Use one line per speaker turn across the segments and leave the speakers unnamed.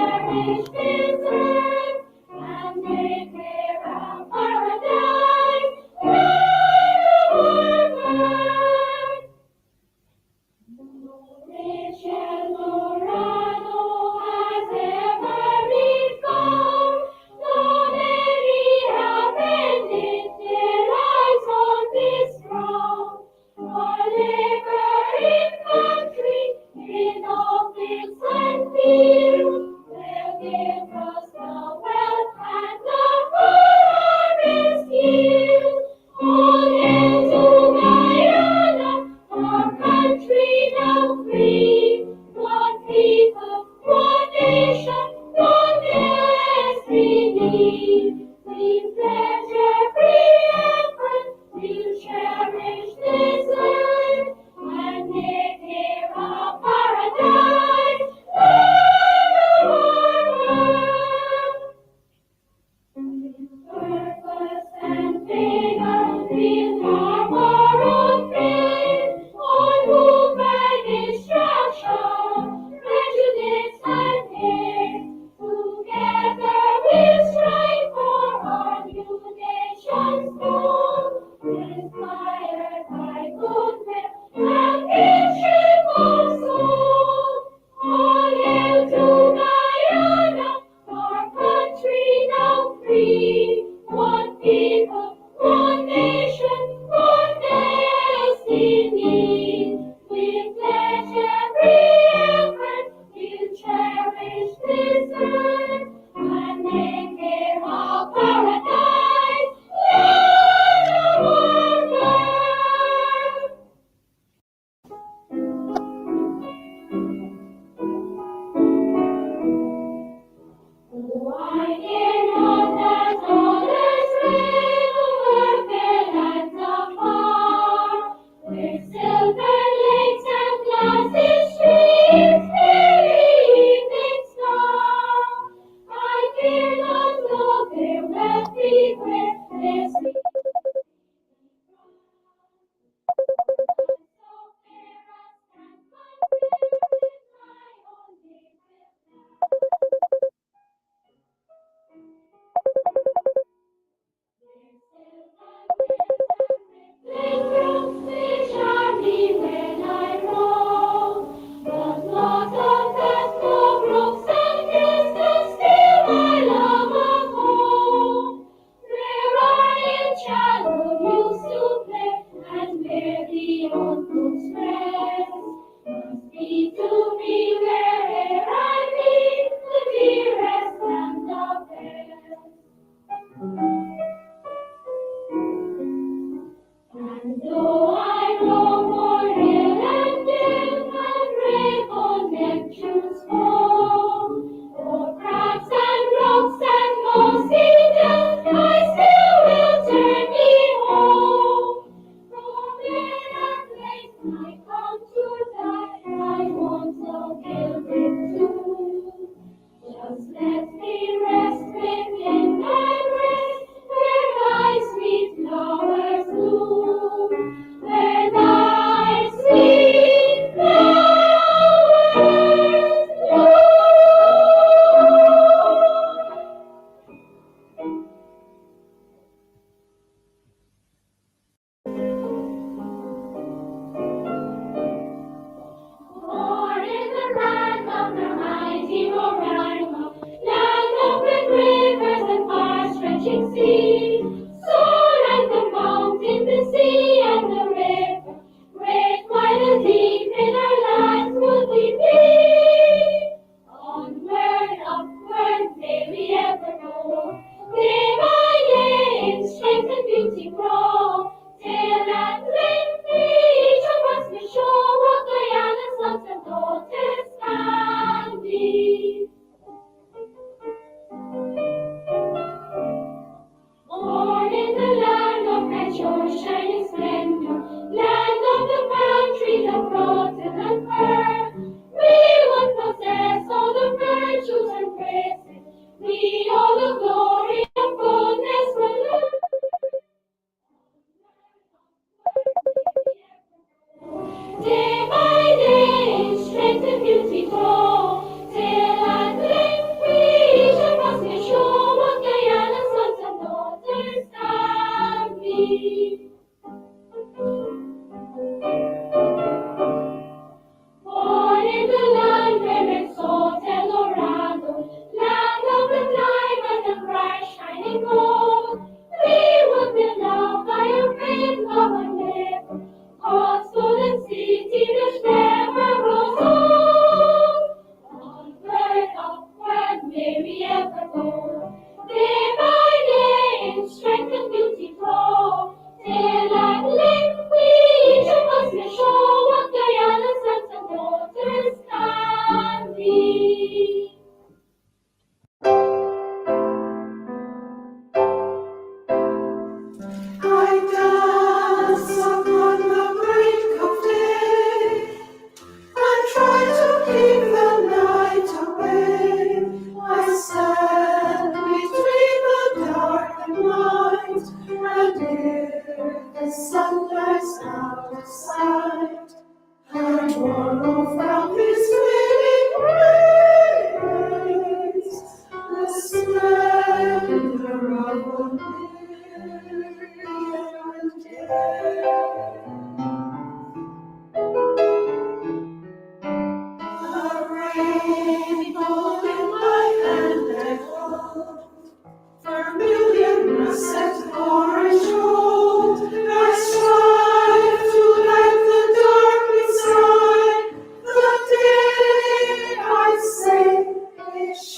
cherish his word, and make there a paradise forever. No rich Eldorado has ever been found, no very abandoned delights on this ground, nor labor in country, in all fields and fields, where give us the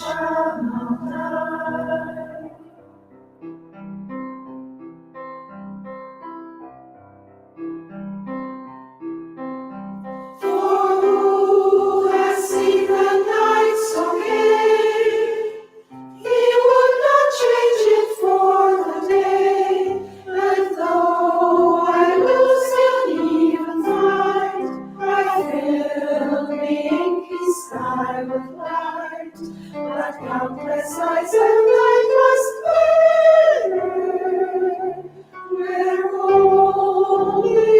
shall not die. For who has seen the night so gay? He would not change it for the day. And though I will still even find, I fill the inky sky with light, that countless eyes and night must bear, where only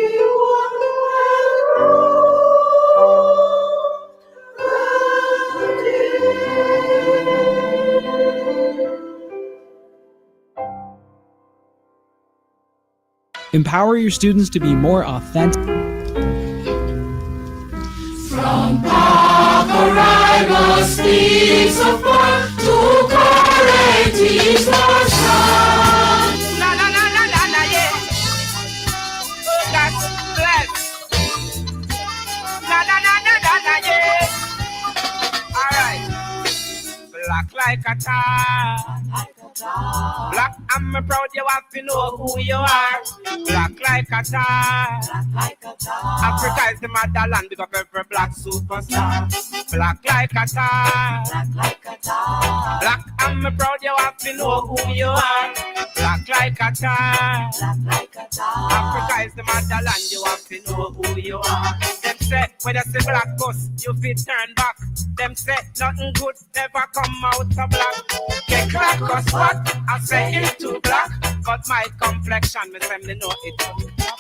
one can rule the day.
Empower your students to be more authentic.
From arrival speeds of birth to courageous sun.
Na na na na na na yeah. Oh, that's blessed. Na na na na na na yeah. All right. Black like a tar. Black, I'm proud you have to know who you are. Black like a tar. Africa is the motherland, big up every black superstar. Black like a tar. Black, I'm proud you have to know who you are. Black like a tar. Africa is the motherland, you have to know who you are. Them say, when you see black bus, you fit turn back. Them say, nothing good never come out of black. Get crack or spot, I say it's too black. But my complexion, me say me know it.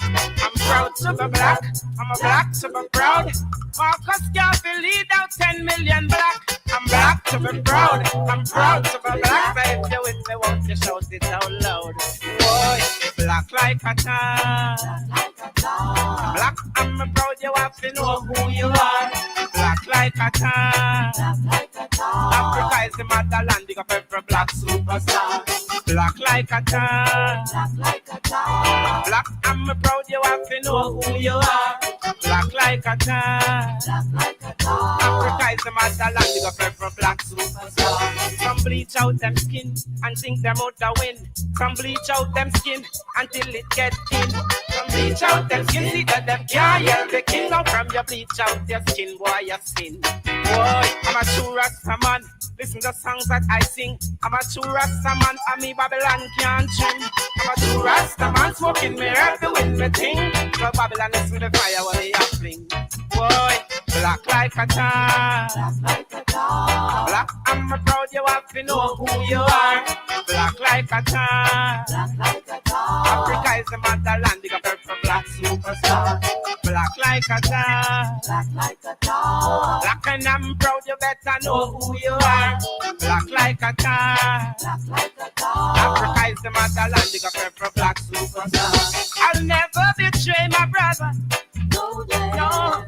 I'm proud to be black. I'm a black to be proud. Marcus Garvey lead out 10 million black. I'm black to be proud. I'm proud to be black. Say if you with me, won't you shout it out loud? Boy, black like a tar. Black, I'm proud you have to know who you are. Black like a tar. Africa is the motherland, big up every black superstar. Black like a tar. Black, I'm proud you have to know who you are. Black like a tar. Africa is the motherland, big up every black superstar. Some bleach out them skin and think them out the win. Some bleach out them skin until it get in. Some bleach out them skin, see that them can't yell the king. Now from your bleach out your skin, boy, your skin. Boy, I'm a true Rasta man. Listen to songs that I sing. I'm a true Rasta man, and me Babylon can't trim. I'm a true Rasta man, smoking me herb doing me thing. So Babylon is with the fire what they are fling. Boy, black like a tar. Black, I'm proud you have to know who you are. Black like a tar. Africa is the motherland, big up every black superstar. Black like a tar. Black and I'm proud you better know who you are. Black like a tar. Africa is the motherland, big up every black superstar. I'll never betray my brother. No.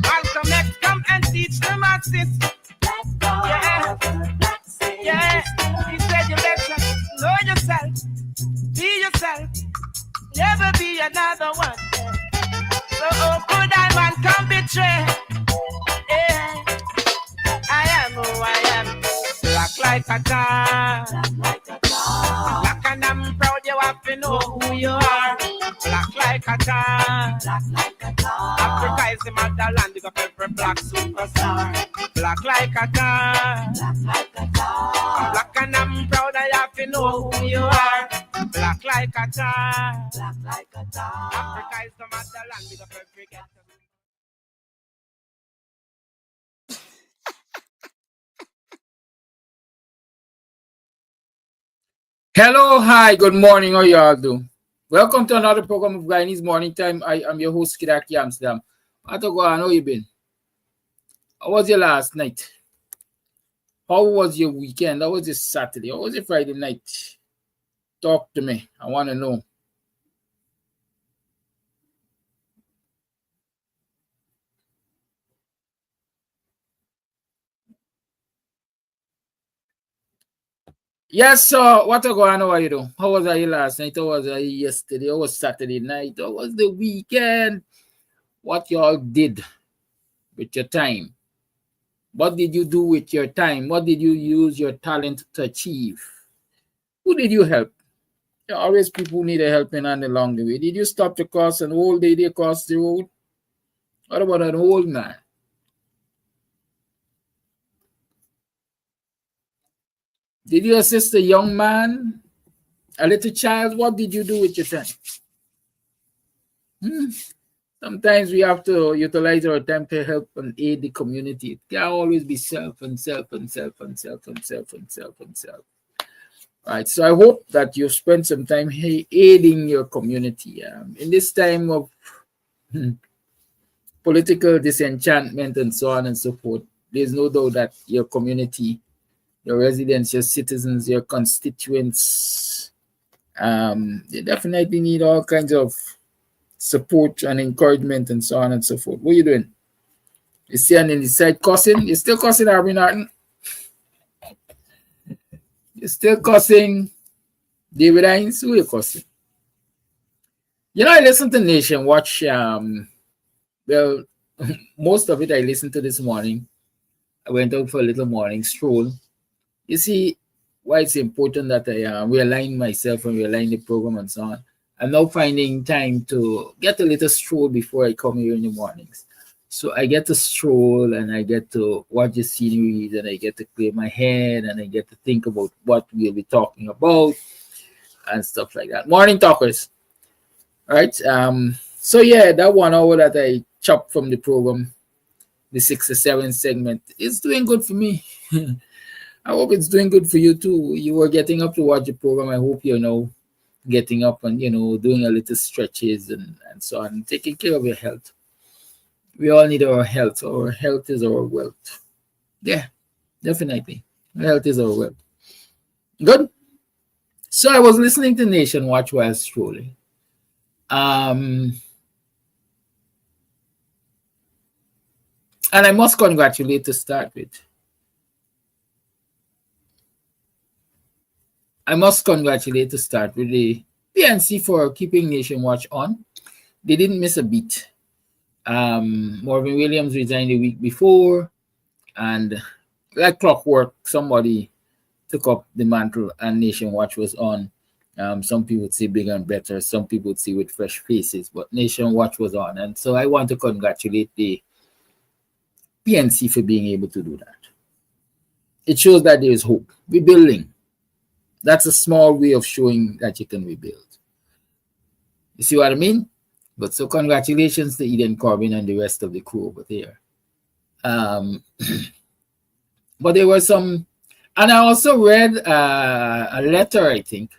Malcolm X come and teach the masses. Yeah. Yeah. He said you better know yourself. Be yourself. Never be another one. So oh, could I man come betray? Yeah. I am who I am. Black like a tar. Black and I'm proud you have to know who you are. Black like a tar. Africa is the motherland, big up every black superstar. Black like a tar. Black and I'm proud I have to know who you are. Black like a tar. Africa is the motherland, big up every ghetto.
Hello, hi, good morning. How y'all do? Welcome to another program of Guyanese Morning Time. I am your host, Kidaki Amsterdam. How you been? How was your last night? How was your weekend? How was your Saturday? How was your Friday night? Talk to me. I want to know. Yes, sir. What are going on? How are you doing? How was your last night? How was yesterday? How was Saturday night? How was the weekend? What y'all did with your time? What did you do with your time? What did you use your talent to achieve? Who did you help? There are always people who need a helping hand along the way. Did you stop to cross an old lady across the road? What about an old man? Did you assist a young man, a little child? What did you do with your time? Sometimes we have to utilize our time to help and aid the community. It can't always be self and self and self and self and self and self and self. All right, so I hope that you spend some time aiding your community. In this time of political disenchantment and so on and so forth, there's no doubt that your community, your residents, your citizens, your constituents, they definitely need all kinds of support and encouragement and so on and so forth. What are you doing? You standing inside cussing? You're still cussing, Harvey Norton? You're still cussing David Hines? Who are you cussing? You know, I listen to Nation Watch. Well, most of it I listened to this morning. I went out for a little morning stroll. You see why it's important that I realign myself and realign the program and so on. I'm now finding time to get a little stroll before I come here in the mornings. So I get to stroll and I get to watch the scenery and I get to clear my head and I get to think about what we'll be talking about and stuff like that. Morning talkers. All right. So yeah, that 1 hour that I chopped from the program, the 6 or 7 segment, is doing good for me. I hope it's doing good for you too. You were getting up to watch the program. I hope you're now getting up and doing a little stretches and so on, taking care of your health. We all need our health. Our health is our wealth. Yeah, definitely. Our health is our wealth. Good. So I was listening to Nation Watch while strolling. And I must congratulate to start with. The PNC for keeping Nation Watch on. They didn't miss a beat. Marvin Williams resigned the week before, and like clockwork, somebody took up the mantle and Nation Watch was on. Some people would say bigger and better, some people would say with fresh faces, but Nation Watch was on. And so I want to congratulate the PNC for being able to do that. It shows that there is hope. We're building. That's a small way of showing that you can rebuild. You see what I mean? But so congratulations to Eden Corbin and the rest of the crew over there. But there was some, and I also read a letter, I think,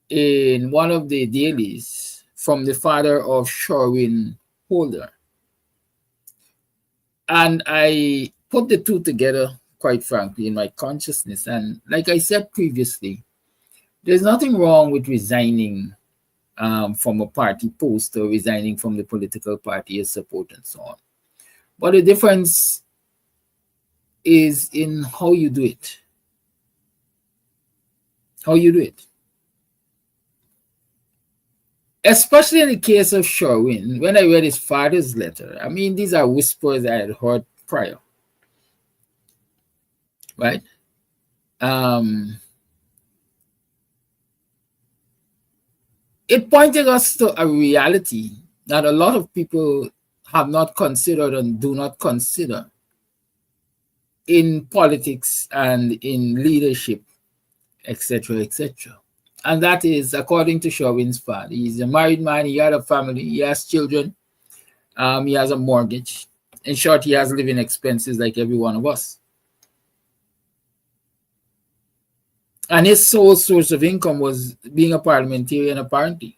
in one of the dailies from the father of Sherwin Holder. And I put the two together, quite frankly, in my consciousness. And like I said previously, there's nothing wrong with resigning from a party post or resigning from the political party you support and so on. But the difference is in how you do it. How you do it. Especially in the case of Sherwin, when I read his father's letter, I mean, these are whispers I had heard prior. Right? It pointed us to a reality that a lot of people have not considered and do not consider in politics and in leadership, etc., etc. And that is, according to Sherwin's father, he's a married man, he had a family, he has children, he has a mortgage. In short, he has living expenses like every one of us. And his sole source of income was being a parliamentarian, apparently.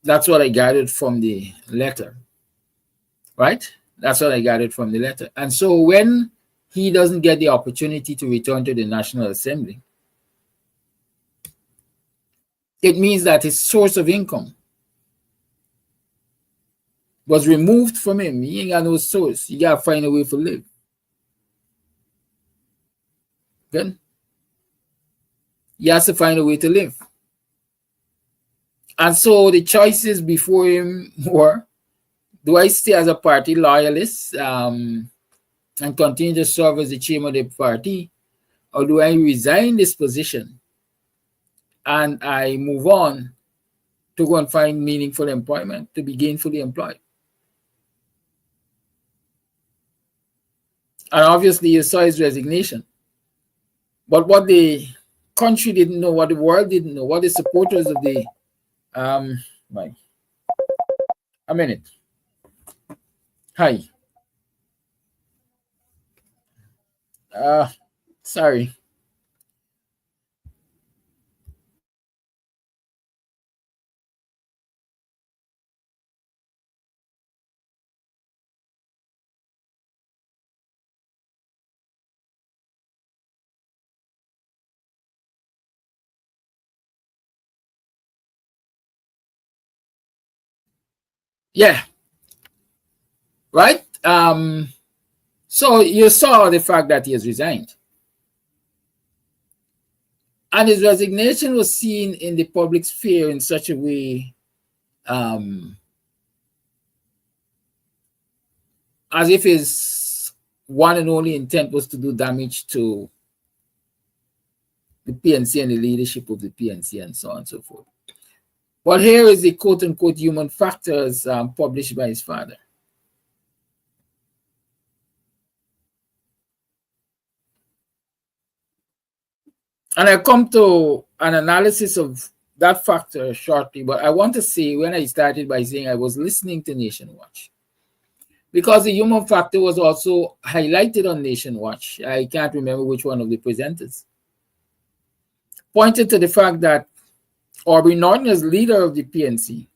That's what I gathered from the letter, right? That's what I gathered from the letter. And so when he doesn't get the opportunity to return to the National Assembly, it means that his source of income was removed from him. He ain't got no source. He got to find a way to live. Good? He has to find a way to live. And so the choices before him were, do I stay as a party loyalist and continue to serve as the chairman of the party, or do I resign this position and I move on to go and find meaningful employment, to be gainfully employed? And obviously, you saw his resignation. But what the country didn't know, what the world didn't know, what the supporters of the right. A minute. Hi. Sorry. Yeah. Right. So you saw the fact that he has resigned. And his resignation was seen in the public sphere in such a way as if his one and only intent was to do damage to the PNC and the leadership of the PNC and so on and so forth. But here is the quote-unquote human factors published by his father. And I'll come to an analysis of that factor shortly, but I want to say when I started by saying I was listening to Nation Watch, because the human factor was also highlighted on Nation Watch. I can't remember which one of the presenters pointed to the fact that Aubrey Norton, as leader of the PNC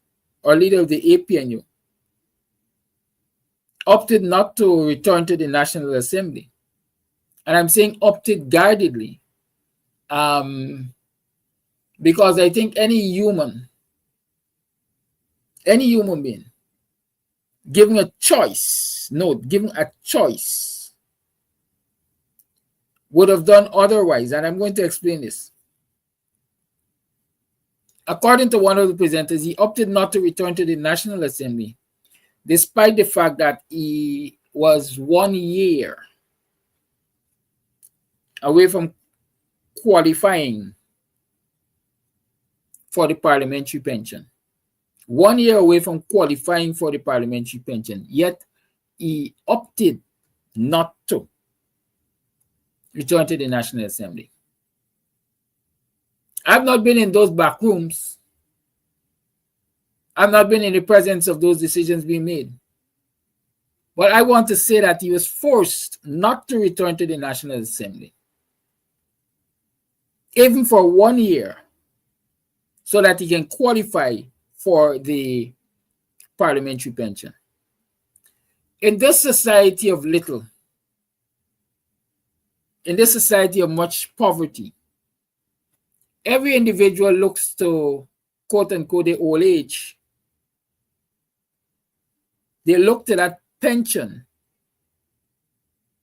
or leader of the APNU, opted not to return to the National Assembly. And I'm saying opted guardedly, because I think any human being given a choice, would have done otherwise. And I'm going to explain this. According to one of the presenters, he opted not to return to the National Assembly, despite the fact that he was 1 year away from qualifying for the parliamentary pension. 1 year away from qualifying for the parliamentary pension, yet he opted not to return to the National Assembly. I've not been in those back rooms. I've not been in the presence of those decisions being made. But I want to say that he was forced not to return to the National Assembly, even for 1 year, so that he can qualify for the parliamentary pension. In this society of little, in this society of much poverty, every individual looks to, quote unquote, the old age. They look to that pension,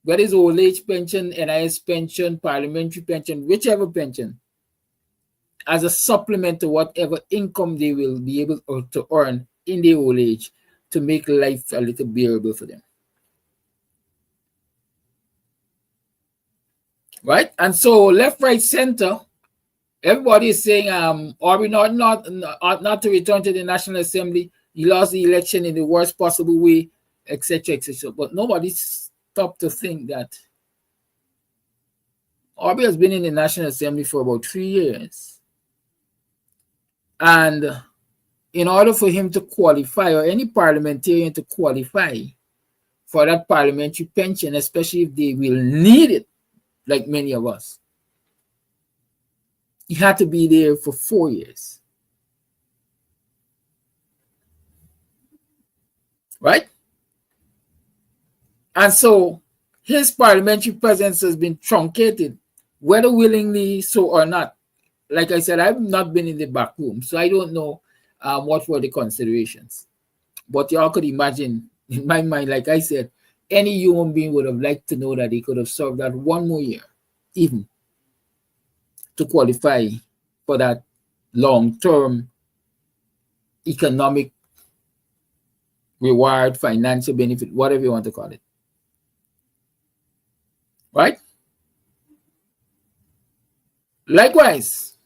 whether it's old age pension, NIS pension, parliamentary pension, whichever pension, as a supplement to whatever income they will be able to earn in their old age to make life a little bearable for them. Right? And so left, right, center, everybody is saying Aubrey Norton not to return to the National Assembly. He lost the election in the worst possible way, etc., etc. But nobody stopped to think that Aubrey has been in the National Assembly for about 3 years. And in order for him to qualify, or any parliamentarian to qualify for that parliamentary pension, especially if they will need it, like many of us, he had to be there for 4 years. Right? And so his parliamentary presence has been truncated, whether willingly so or not. Like I said, I've not been in the back room, so I don't know what were the considerations. But y'all could imagine, in my mind, like I said, any human being would have liked to know that he could have served that 1 more year, even to qualify for that long-term economic reward, financial benefit, whatever you want to call it. right? Likewise,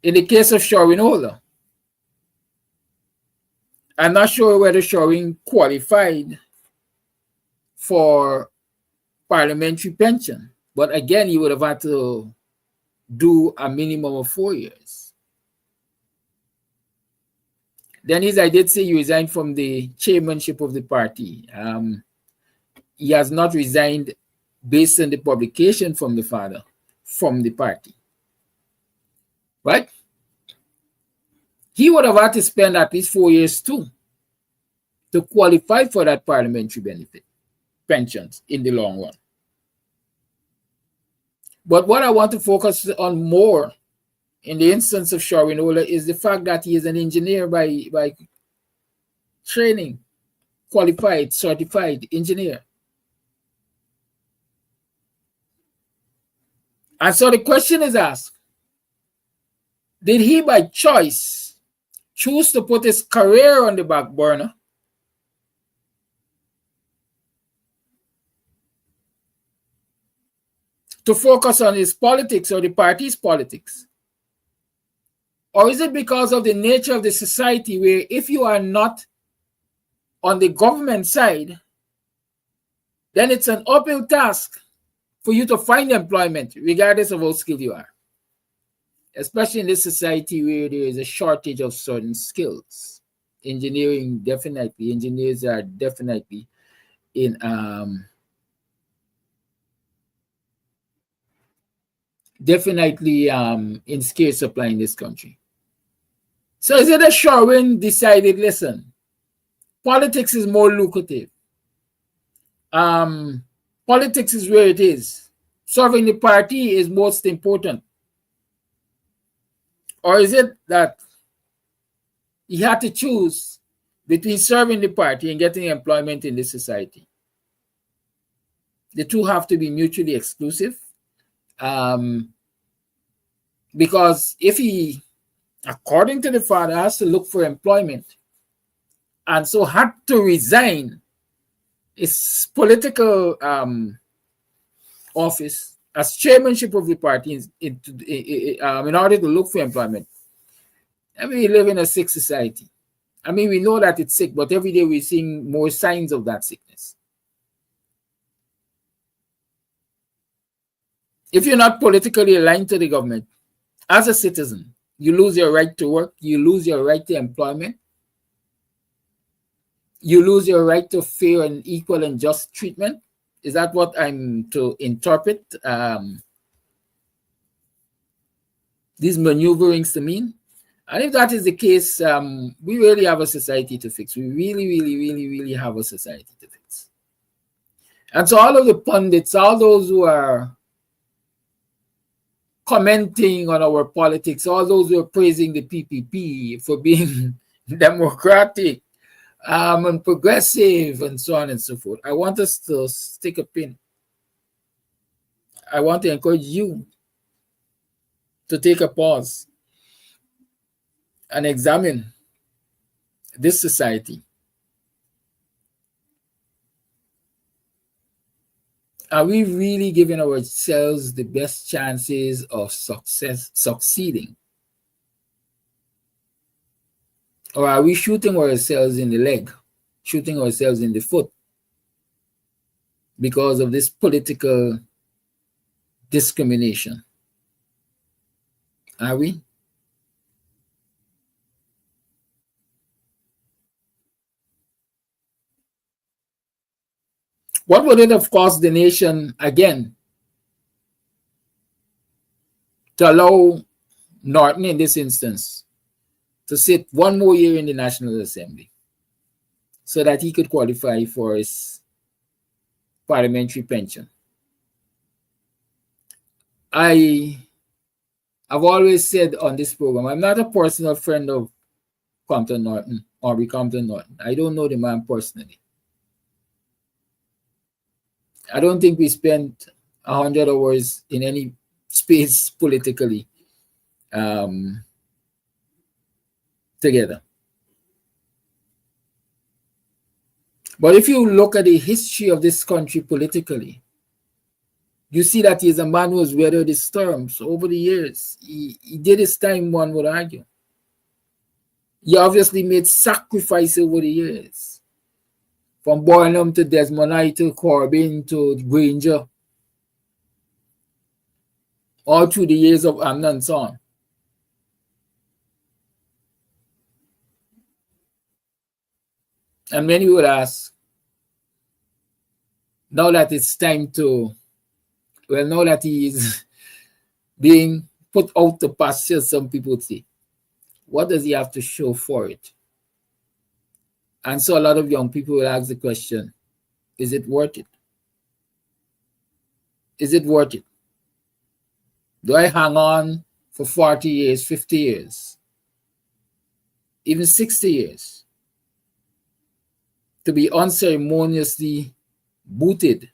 in the case of Shawinola, I'm not sure whether Shawin qualified for parliamentary pension, but again, he would have had to do a minimum of 4 years. Dennis, I did say you resigned from the chairmanship of the party. He has not resigned based on the publication from the father, from the party, right? He would have had to spend at least 4 years too to qualify for that parliamentary benefit, pensions in the long run. But what I want to focus on more in the instance of Shawinola is the fact that he is an engineer by training, qualified, certified engineer. And so the question is asked, did he by choice choose to put his career on the back burner to focus on his politics or the party's politics? Or is it because of the nature of the society where if you are not on the government side, then it's an uphill task for you to find employment, regardless of how skilled you are, especially in this society where there is a shortage of certain skills. Engineering, definitely. Engineers are definitely in in scarce supply in this country. So is it that Sherwin decided, listen, politics is more lucrative. Politics is where it is. Serving the party is most important. Or is it that he had to choose between serving the party and getting employment in this society? The two have to be mutually exclusive. Because if he, according to the father, has to look for employment and so had to resign his political office as chairmanship of the party in order to look for employment. I mean, we live in a sick society. I mean, we know that it's sick, but every day we're seeing more signs of that sickness. If you're not politically aligned to the government, as a citizen, you lose your right to work, you lose your right to employment, you lose your right to fair and equal and just treatment. Is that what I'm to interpret these maneuverings to mean? And if that is the case, we really have a society to fix. We really have a society to fix. And so all of the pundits, all those who are commenting on our politics, all those who are praising the PPP for being democratic and progressive and so on and so forth, I want us to stick a pin. I want to encourage you to take a pause and examine this society. Are we really giving ourselves the best chances of succeeding? Or are we shooting ourselves in the leg, shooting ourselves in the foot because of this political discrimination? Are we? What would it have cost the nation, again, to allow Norton, in this instance, to sit one more year in the National Assembly so that he could qualify for his parliamentary pension? I have always said on this program, I'm not a personal friend of Compton Norton, Aubrey Compton Norton. I don't know the man personally. I don't think we spent 100 hours in any space politically together. But if you look at the history of this country politically, You see that he is a man who has weathered the storms over the years. He did his time, one would argue. He obviously made sacrifice over the years. From Burnham to Desmond to Corbyn to Granger. All through the years of Amnon and so on. And many would ask, now that it's time to, well, now that he is being put out to pasture, some people would say, what does he have to show for it? And so a lot of young people will ask the question, is it worth it? Is it worth it? Do I hang on for 40 years, 50 years, even 60 years to be unceremoniously booted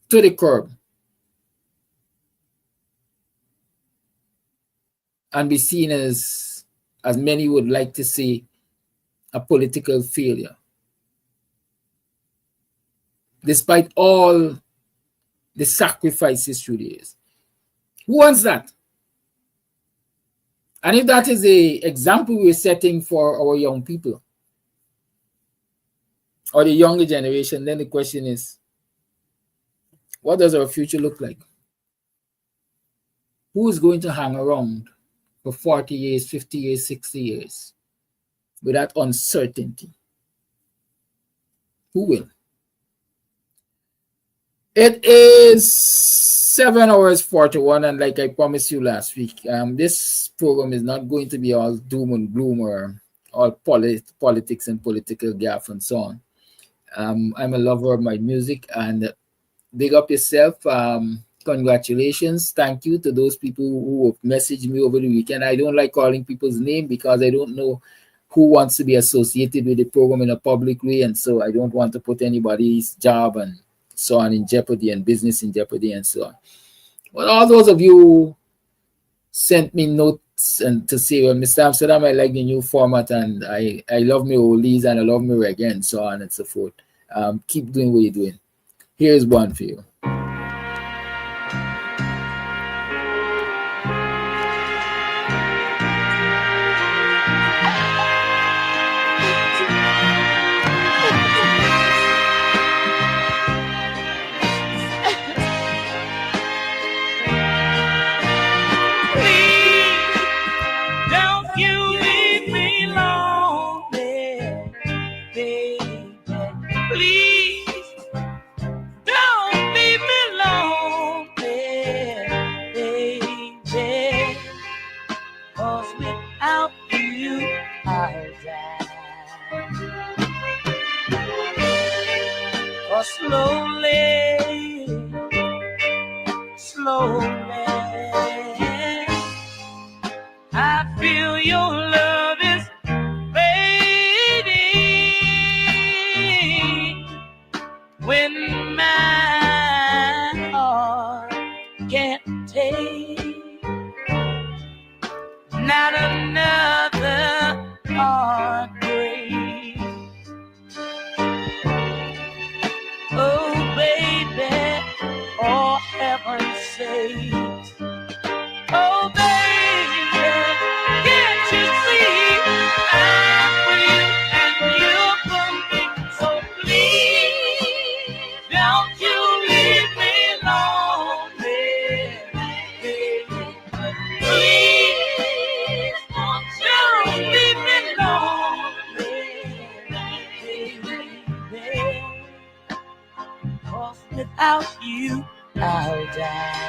to the curb and be seen as many would like to say, a political failure? Despite all the sacrifices through the years. Who wants that? And if that is the example we're setting for our young people, or the younger generation, then the question is, what does our future look like? Who is going to hang around for 40 years, 50 years, 60 years with that uncertainty? Who will? It is 7:41, and like I promised you last week, this program is not going to be all doom and gloom or all politics and political gaff and so on. I'm a lover of my music, and big up yourself. Congratulations. Thank you to those people who messaged me over the weekend. I don't like calling people's name because I don't know who wants to be associated with the program in a public way, and so I don't want to put anybody's job and so on in jeopardy and business in jeopardy and so on. Well, all those of you who sent me notes and to say, well, Mr. Amsterdam, I like the new format and I love me oldies and I love me reggae and so on and so forth. Keep doing what you're doing. Here's one for you.
Slowly, I feel your love is fading when my heart can't take not another heartbreak. Oh, baby, oh, heaven's sake. Oh, baby, can't you see I'm for you and you're for me? So please, don't you leave me lonely, baby. Please, don't you leave me lonely, baby. 'Cause without you, I'll die.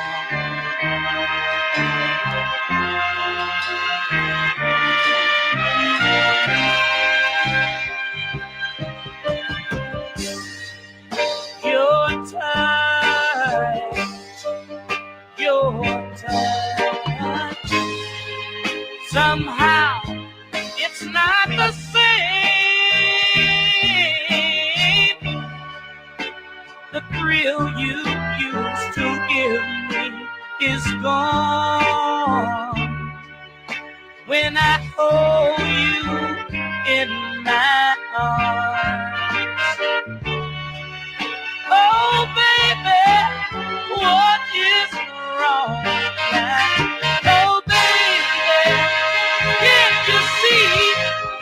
Your touch, somehow it's not the same. The thrill you used to give me is gone when I hold you in my arms. Oh, Oh, baby, what is wrong now? Oh, baby, can't you see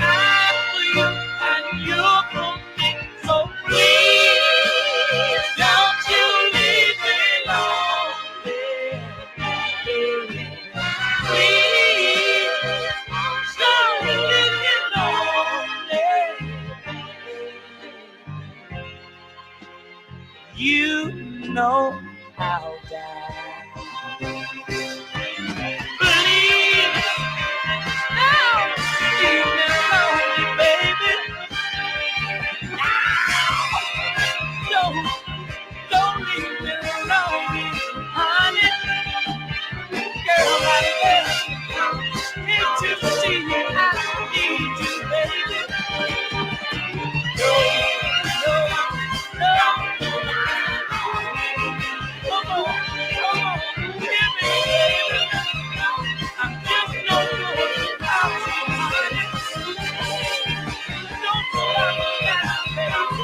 I'm for you and you're for me? So please, don't you leave me lonely, baby. Please, don't leave me lonely. You know how bad. Please, don't leave me lonely, baby. Don't leave me lonely, honey. Girl, I need to see you. I need you, baby. No, no, no. Come on, hear me, baby. I'm just no good without you, honey. Don't go out now, baby.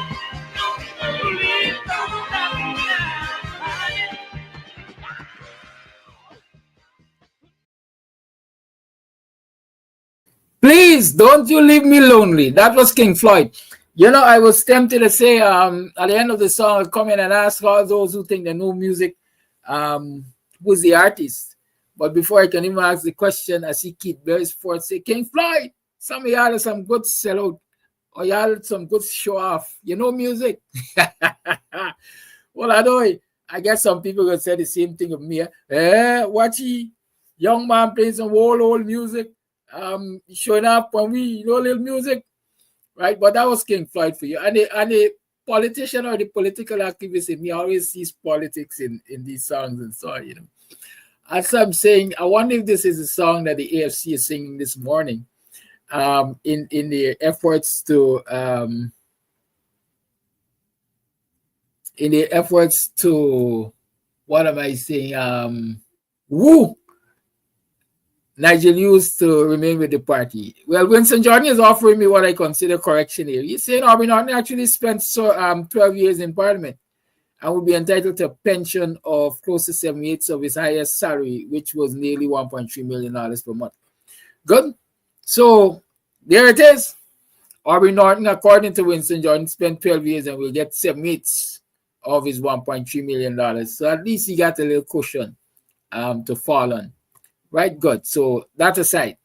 Please don't stop me now, honey.
Please don't you leave me lonely. That was King Floyd. You know, I was tempted to say at the end of the song, I'll come in and ask all those who think they know music, who's the artist. But before I can even ask the question, I see Keith Beresford say, King Floyd, some of y'all have some good sellout, or y'all have some good show off. You know music? Well, I know I guess some people will say the same thing of me. Watch he, young man playing some old music. Showing up when we know little music, right? But that was King Floyd for you. And the politician or the political activist in me always sees politics in these songs and so on, you know. As I'm saying, I wonder if this is a song that the AFC is singing this morning, in the efforts to what am I saying? Woo Nigel used to remain with the party. Well, Winston Jordan is offering me what I consider correction here. He's saying Aubrey Norton actually spent 12 years in Parliament and would be entitled to a pension of close to 7/8 of his highest salary, which was nearly $1.3 million per month. Good. So there it is. Aubrey Norton, according to Winston Jordan, spent 12 years and will get 7/8 of his $1.3 million. So at least he got a little cushion to fall on. Right, good. So that aside.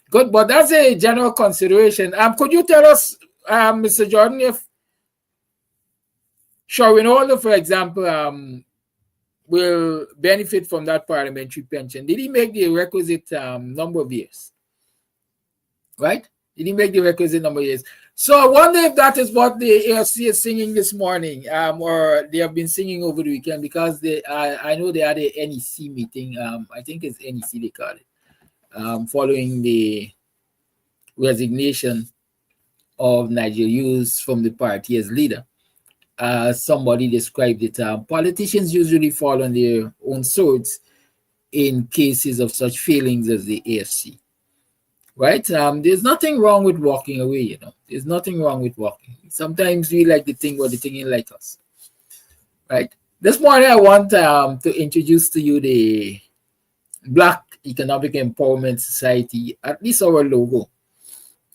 Good, but that's a general consideration. Could you tell us, Mr. Jordan, if Sherwin Holder, for example, will benefit from that parliamentary pension? Did he make the requisite number of years? Right? Did he make the requisite number of years? So I wonder if that is what the AFC is singing this morning, or they have been singing over the weekend, because I know they had a NEC meeting. I think it's NEC they call it, following the resignation of Nigel Hughes from the party as leader. Somebody described it. Politicians usually fall on their own swords in cases of such failings as the AFC. Right? There's nothing wrong with walking away, you know. There's nothing wrong with walking. Sometimes we like the thing, but the thing ain't like us. Right? This morning I want to introduce to you the Black Economic Empowerment Society, at least our logo.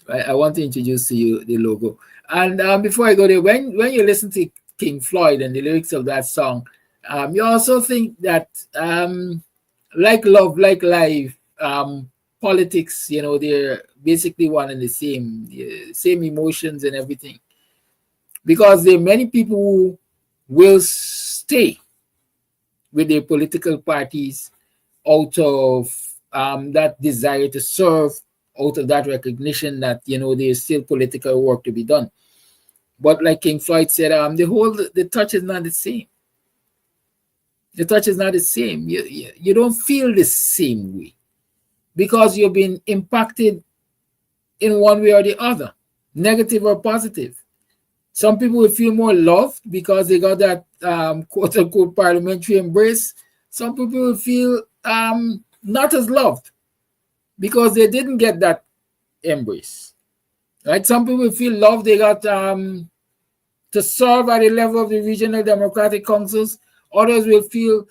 Right? I want to introduce to you the logo. And before I go there, when you listen to King Floyd and the lyrics of that song, you also think that like love, like life, politics, you know, they're basically one and the same emotions and everything. Because there are many people who will stay with their political parties out of that desire to serve, out of that recognition that, you know, there's still political work to be done. But like King Floyd said, the touch is not the same. The touch is not the same. You don't feel the same way, because you've been impacted in one way or the other, negative or positive. Some people will feel more loved because they got that quote-unquote parliamentary embrace. Some people will feel not as loved because they didn't get that embrace. Right? Some people feel loved, they got to serve at the level of the regional democratic councils. Others will feel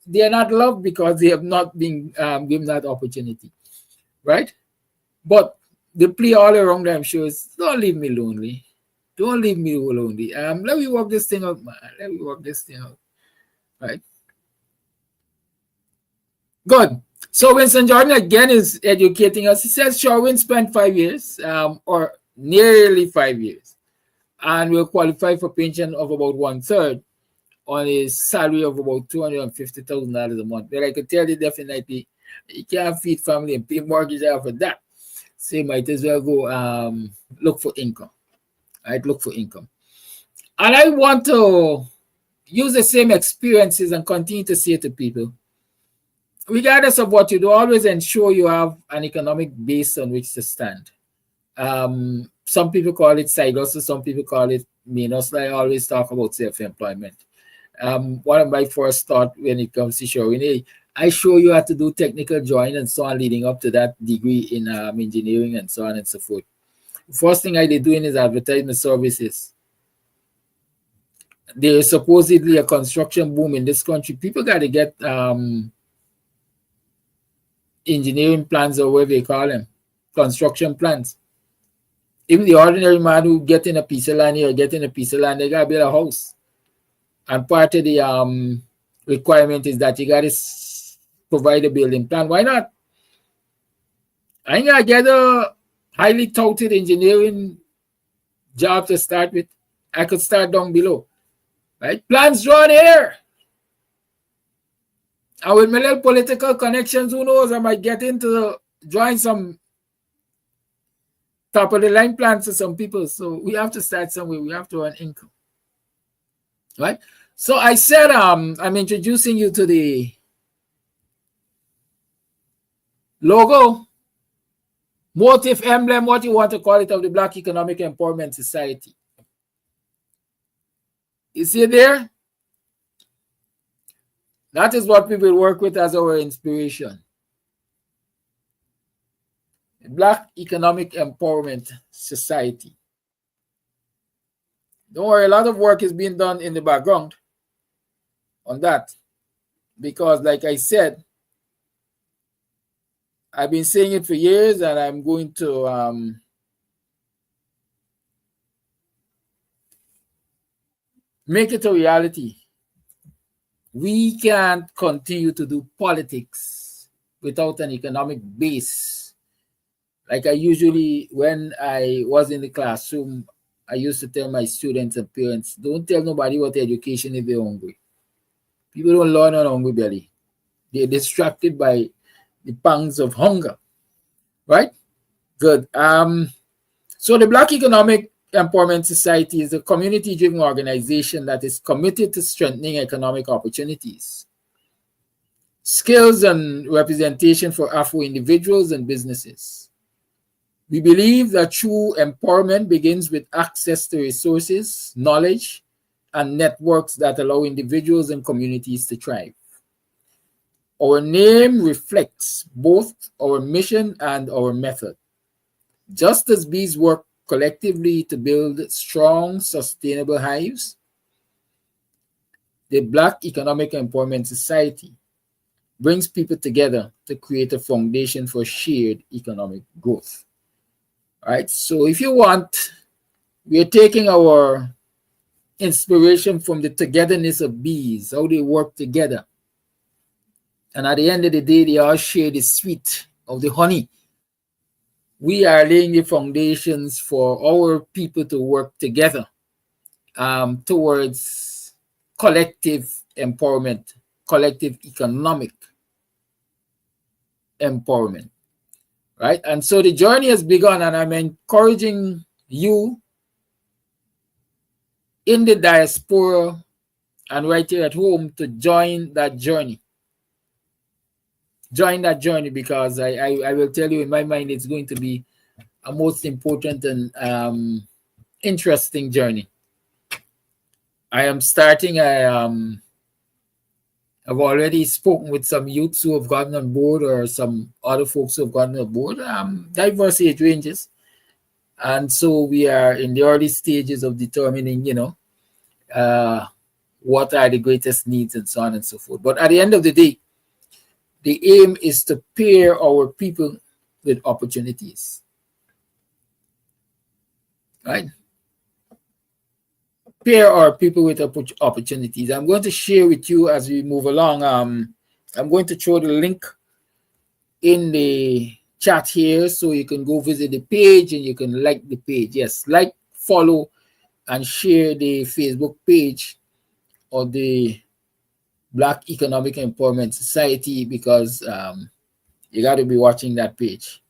they are not loved because they have not been given that opportunity, right? But the plea all around, I'm sure, is don't leave me lonely. Don't leave me lonely. Let me work this thing out, man. Let me work this thing out, right? Good. So Winston Jordan again is educating us. He says Sherwin spent 5 years, or nearly 5 years, and will qualify for pension of about 1/3 on a salary of about $250,000 a month. But I can tell you definitely, you can't feed family and pay mortgage after that. So you might as well go look for income. Right? Look for income. And I want to use the same experiences and continue to say to people, regardless of what you do, always ensure you have an economic base on which to stand. Some people call it side hustle, some people call it main hustle. I always talk about self-employment. One of my first thoughts when it comes to showing, hey, I show you how to do technical drawing and so on, leading up to that degree in engineering and so on and so forth. First thing I did doing is advertisement services. There is supposedly a construction boom in this country. People got to get engineering plans, or whatever they call them, construction plans. Even the ordinary man who getting a piece of land here or getting a piece of land, they got to build a house. And part of the requirement is that you got to provide a building plan. Why not? I ain't got to get a highly touted engineering job to start with. I could start down below. Right? Plans drawn here. And with my little political connections, who knows, I might get into drawing some top of the line plans to some people. So we have to start somewhere. We have to earn income. Right? So I said I'm introducing you to the logo, motive, emblem, what you want to call it, of the Black Economic Empowerment Society. You see it there? That is what we will work with as our inspiration. The Black Economic Empowerment Society. Don't worry, a lot of work is being done in the background on that. Because like I said, I've been saying it for years, and I'm going to make it a reality. We can't continue to do politics without an economic base. Like I usually, when I was in the classroom, I used to tell my students and parents, don't tell nobody what education if they're hungry. People don't learn on hungry belly. They're distracted by the pangs of hunger. Right? Good. So the Black Economic Empowerment Society is a community-driven organization that is committed to strengthening economic opportunities, skills, and representation for Afro individuals and businesses. We believe that true empowerment begins with access to resources, knowledge, and networks that allow individuals and communities to thrive. Our name reflects both our mission and our method. Just as bees work collectively to build strong, sustainable hives, the Black Economic Empowerment Society brings people together to create a foundation for shared economic growth. All right, so if you want, we are taking our inspiration from the togetherness of bees, how they work together. And at the end of the day, they all share the sweet of the honey. We are laying the foundations for our people to work together towards collective empowerment, collective economic empowerment, right? And so the journey has begun, and I'm encouraging you in the diaspora and right here at home to join that journey. Join that journey, because I will tell you, in my mind, it's going to be a most important and interesting journey. I am starting, I've already spoken with some youths who have gotten on board, or some other folks who have gotten on board, diverse age ranges. And so we are in the early stages of determining, what are the greatest needs and so on and so forth. But at the end of the day, the aim is to pair our people with opportunities, right? Pair our people with opportunities. I'm going to share with you as we move along. I'm going to throw the link in the chat here so you can go visit the page and you can like the page. Yes, like, follow, and share the Facebook page of the Black Economic Empowerment Society, because you got to be watching that page.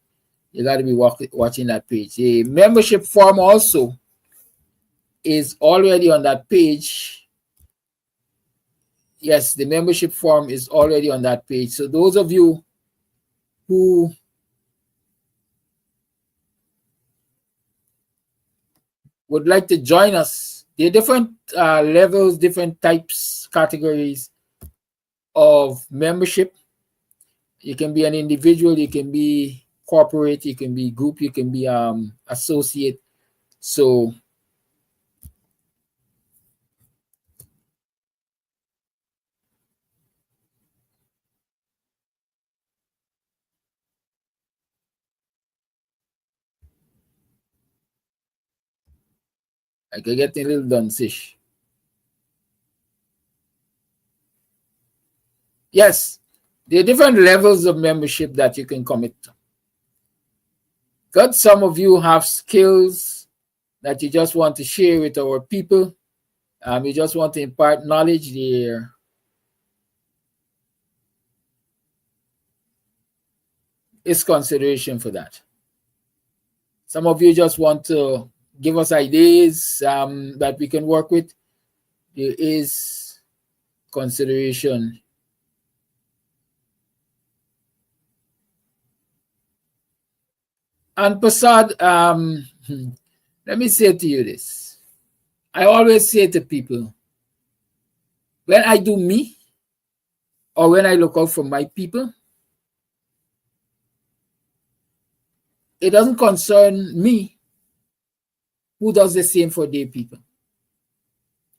You got to be watching that page. The membership form also is already on that page. Yes, the membership form is already on that page. So those of you who would like to join us, there are different levels, different types, categories of membership. You can be an individual, you can be corporate, you can be group, you can be associate. So I can get a little done-ish. Yes, there are different levels of membership that you can commit to. Good, some of you have skills that you just want to share with our people. You just want to impart knowledge. There is consideration for that. Some of you just want to give us ideas that we can work with. There is consideration. And Prasad, let me say to you this. I always say to people, when I do me, or when I look out for my people, it doesn't concern me who does the same for their people.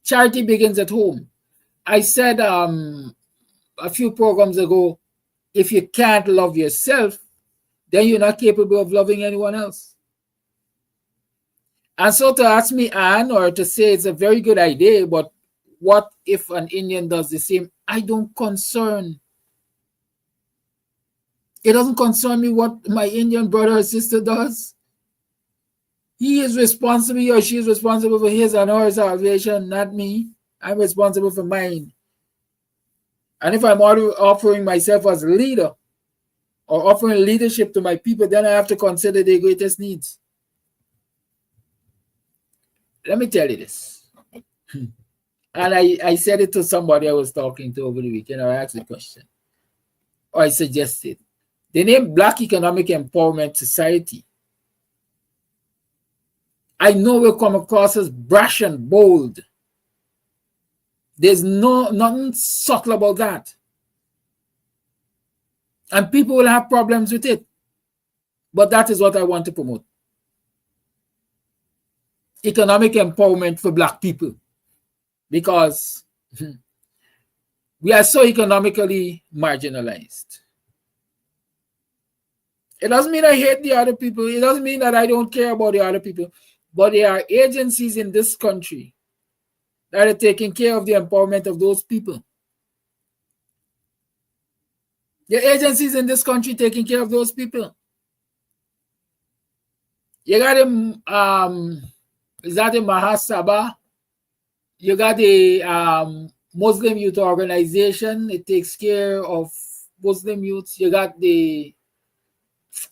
Charity begins at home. I said a few programs ago, if you can't love yourself, then you're not capable of loving anyone else. And so to ask me, Anne, or to say it's a very good idea, but what if an Indian does the same? I don't concern. It doesn't concern me what my Indian brother or sister does. He is responsible, or she is responsible for his and her salvation, not me. I'm responsible for mine. And if I'm offering myself as a leader or offering leadership to my people, then I have to consider their greatest needs. Let me tell you this. And I said it to somebody I was talking to over the weekend, or I asked the question, or I suggested. The name Black Economic Empowerment Society, I know will come across as brash and bold. There's nothing subtle about that. And people will have problems with it. But that is what I want to promote. Economic empowerment for Black people. Because we are so economically marginalized. It doesn't mean I hate the other people. It doesn't mean that I don't care about the other people. But there are agencies in this country that are taking care of the empowerment of those people. There are agencies in this country taking care of those people. You got is that in Mahasabha? You got the Muslim Youth Organization. It takes care of Muslim youths. You got the,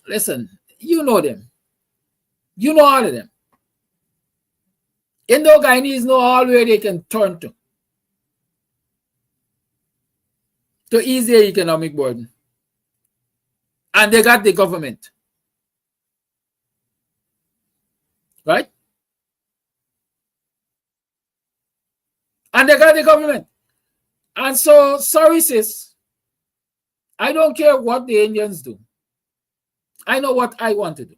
listen, you know them. You know all of them. Indo-Guyanese know all where they can turn to ease their economic burden. And they got the government. Right? And they got the government. And so, sorry, sis, I don't care what the Indians do. I know what I want to do.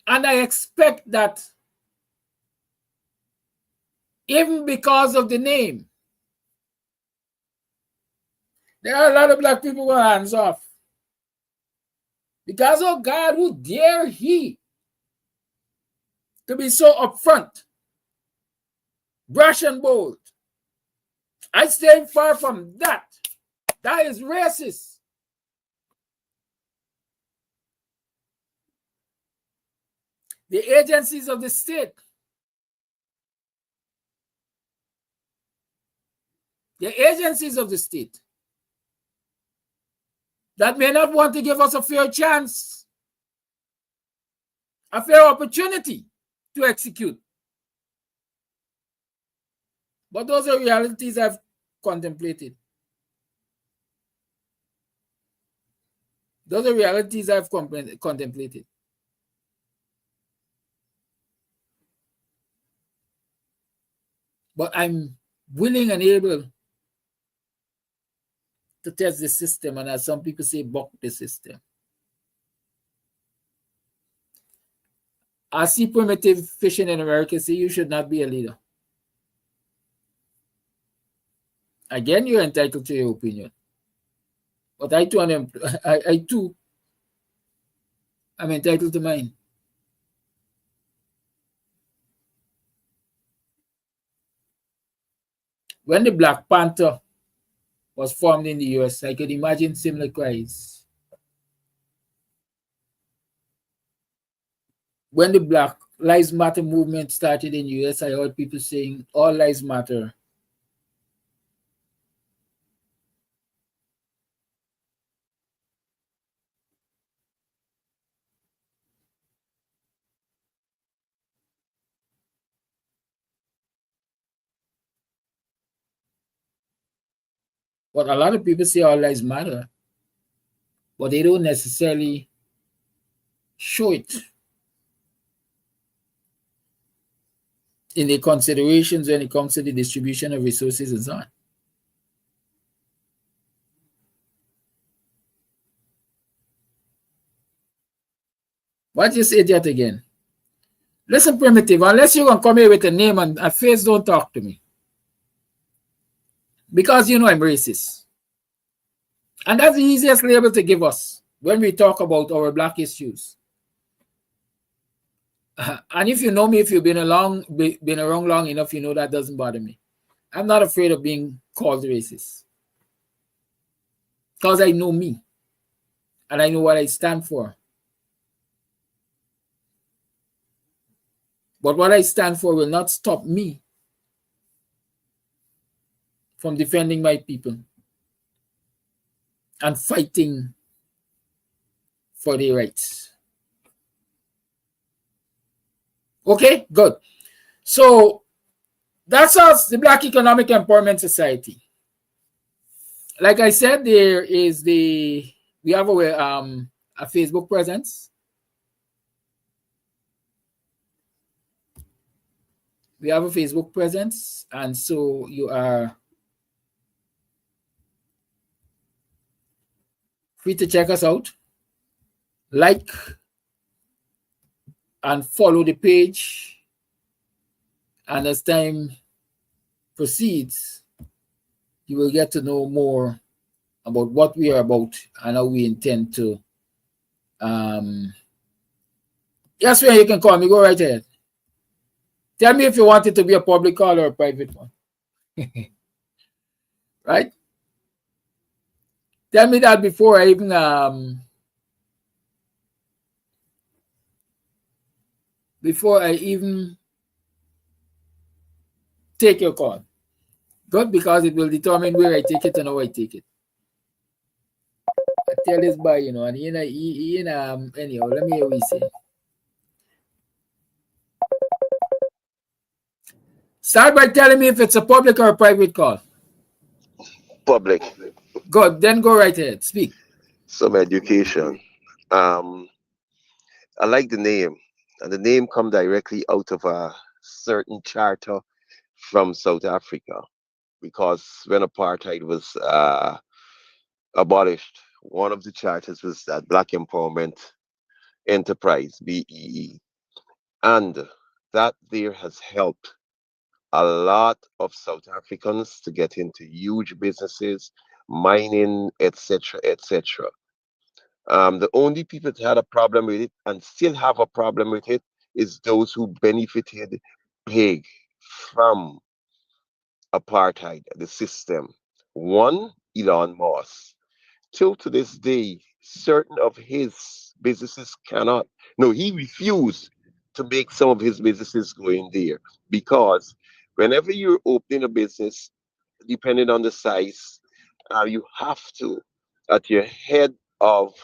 And I expect that even because of the name, there are a lot of black people with hands off. Because, oh God, who dare he to be so upfront, brash and bold? I stay far from that. That is racist. The agencies of the state, that may not want to give us a fair chance, a fair opportunity to execute. But those are realities I've contemplated. Those are realities I've contemplated. But I'm willing and able to test the system, and as some people say, buck the system. I see primitive fishing in America say you should not be a leader. Again, you're entitled to your opinion. But I too am entitled to mine. When the Black Panther was formed in the US, I could imagine similar cries. When the Black Lives Matter movement started in the US, I heard people saying, all lives matter. But a lot of people say all lives matter, but they don't necessarily show it in the considerations when it comes to the distribution of resources and so on. What you say that again? Listen, Primitive, unless you're going to come here with a name and a face, don't talk to me. Because you know I'm racist. And that's the easiest label to give us when we talk about our black issues. And if you know me, if you've been around long enough, you know that doesn't bother me. I'm not afraid of being called racist. Because I know me. And I know what I stand for. But what I stand for will not stop me from defending my people and fighting for their rights. Okay, good. So that's us, the Black Economic Empowerment Society. Like I said, we have a Facebook presence. We have a Facebook presence, and so you are free to check us out, like and follow the page, and as time proceeds, you will get to know more about what we are about and how we intend to. Yes, where you can call me. Go right ahead. Tell me if you want it to be a public call or a private one. Right? Tell me that before I even take your call. Good, because it will determine where I take it and how I take it. I tell this by, and anyhow, let me hear what he say. Start by telling me if it's a public or a private call.
Public.
Good, then go right ahead. Speak.
Some education. I like the name, and the name come directly out of a certain charter from South Africa, because when apartheid was abolished, one of the charters was that Black Empowerment Enterprise (BEE). And that there has helped a lot of South Africans to get into huge businesses, mining, etc., etc. The only people that had a problem with it and still have a problem with it is those who benefited big from apartheid, the system. One, Elon Musk. Till to this day, certain of his businesses cannot. No, he refused to make some of his businesses go in there because whenever you're opening a business, depending on the size, you have to, at your head of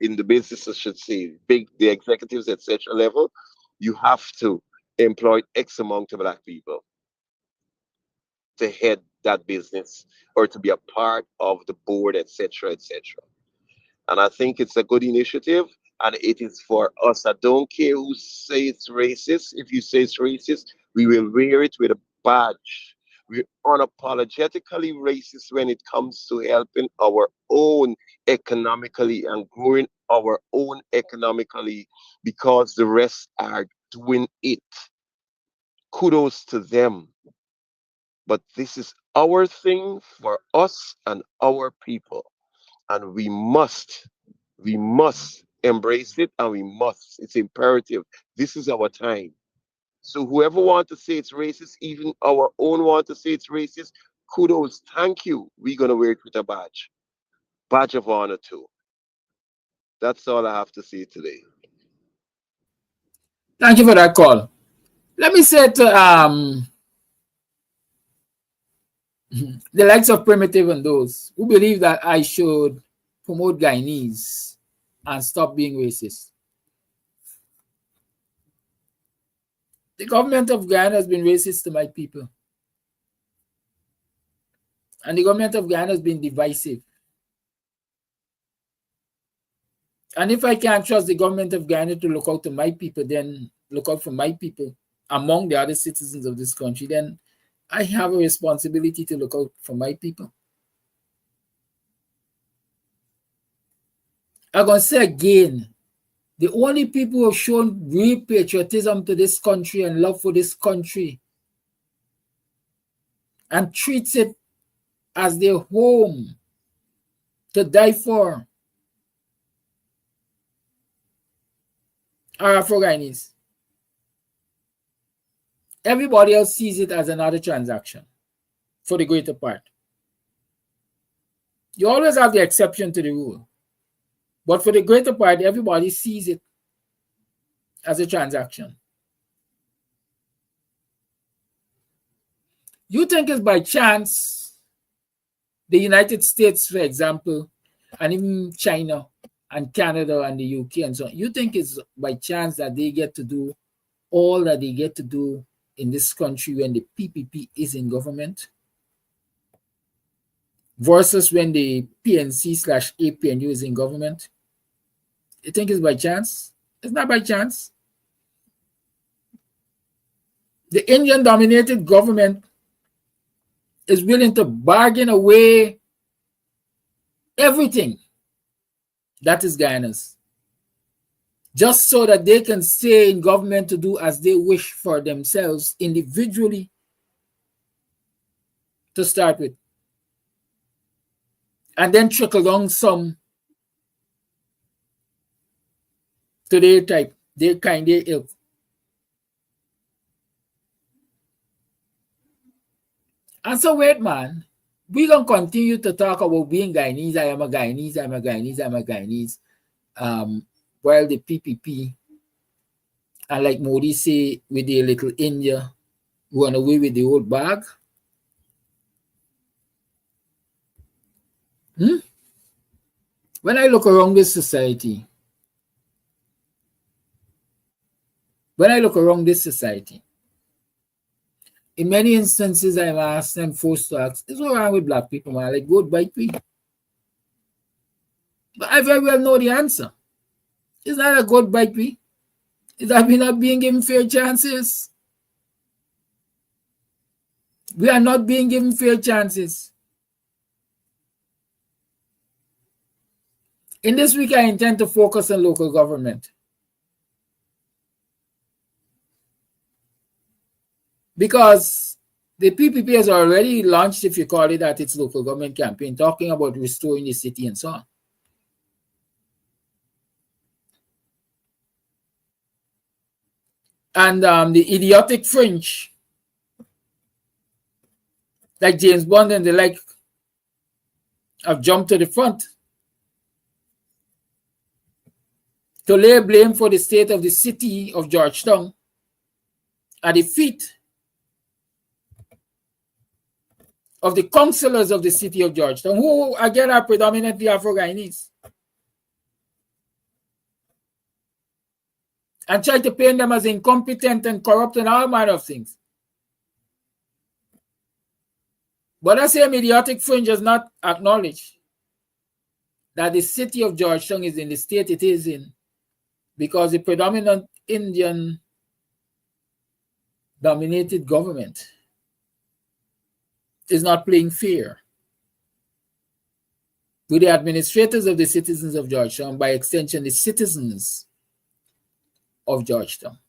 in the business, I should say, big the executives, etc. level, you have to employ X amount of black people to head that business or to be a part of the board, etc., etc. And I think it's a good initiative, and it is for us. I don't care who say it's racist. If you say it's racist, we will wear it with a badge. We're unapologetically racist when it comes to helping our own economically and growing our own economically because the rest are doing it. Kudos to them. But this is our thing for us and our people. And we must embrace it, and it's imperative. This is our time. So whoever wants to say it's racist, even our own want to say it's racist, kudos, thank you. We're gonna wear it with a badge of honor too. That's all I have to say today.
Thank you for that call. Let me say to the likes of Primitive and those who believe that I should promote Guyanese and stop being racist. The government of Guyana has been racist to my people. And the government of Guyana has been divisive. And if I can't trust the government of Guyana to look out to my people, then look out for my people among the other citizens of this country, then I have a responsibility to look out for my people. I'm going to say again, the only people who have shown real patriotism to this country and love for this country and treats it as their home to die for are Afro-Guyanese. Everybody else sees it as another transaction for the greater part. You always have the exception to the rule. But for the greater part, everybody sees it as a transaction. You think it's by chance the United States, for example, and even China and Canada and the UK and so on, you think it's by chance that they get to do all that they get to do in this country when the PPP is in government versus when the PNC/APNU is in government? You think it's by chance? It's not by chance. The Indian-dominated government is willing to bargain away everything that is Guyana's, just so that they can stay in government to do as they wish for themselves individually to start with, and then trickle down some to their type, their kind, their ilk. And so wait, man, we're going to continue to talk about being Guyanese. I am a Guyanese, I'm a Guyanese, I'm a Guyanese. While the PPP, and like Modi say, with the little India, run away with the old bag. When I look around this society, in many instances, I'm asked and forced to ask, is what wrong with black people, man? Like, go bite me. But I very well know the answer. It's not a good bite me. It's that we're not being given fair chances. We are not being given fair chances. In this week, I intend to focus on local government. Because the PPP has already launched, if you call it that, its local government campaign, talking about restoring the city and so on. And the idiotic French, like James Bond and the like, have jumped to the front to lay blame for the state of the city of Georgetown at the feet of the councillors of the city of Georgetown, who again are predominantly Afro-Guyanese, and try to paint them as incompetent and corrupt and all manner of things. But that same idiotic French does not acknowledge that the city of Georgetown is in the state it is in because the predominant Indian dominated government is not playing fair with the administrators of the citizens of Georgetown, by extension, the citizens of Georgetown.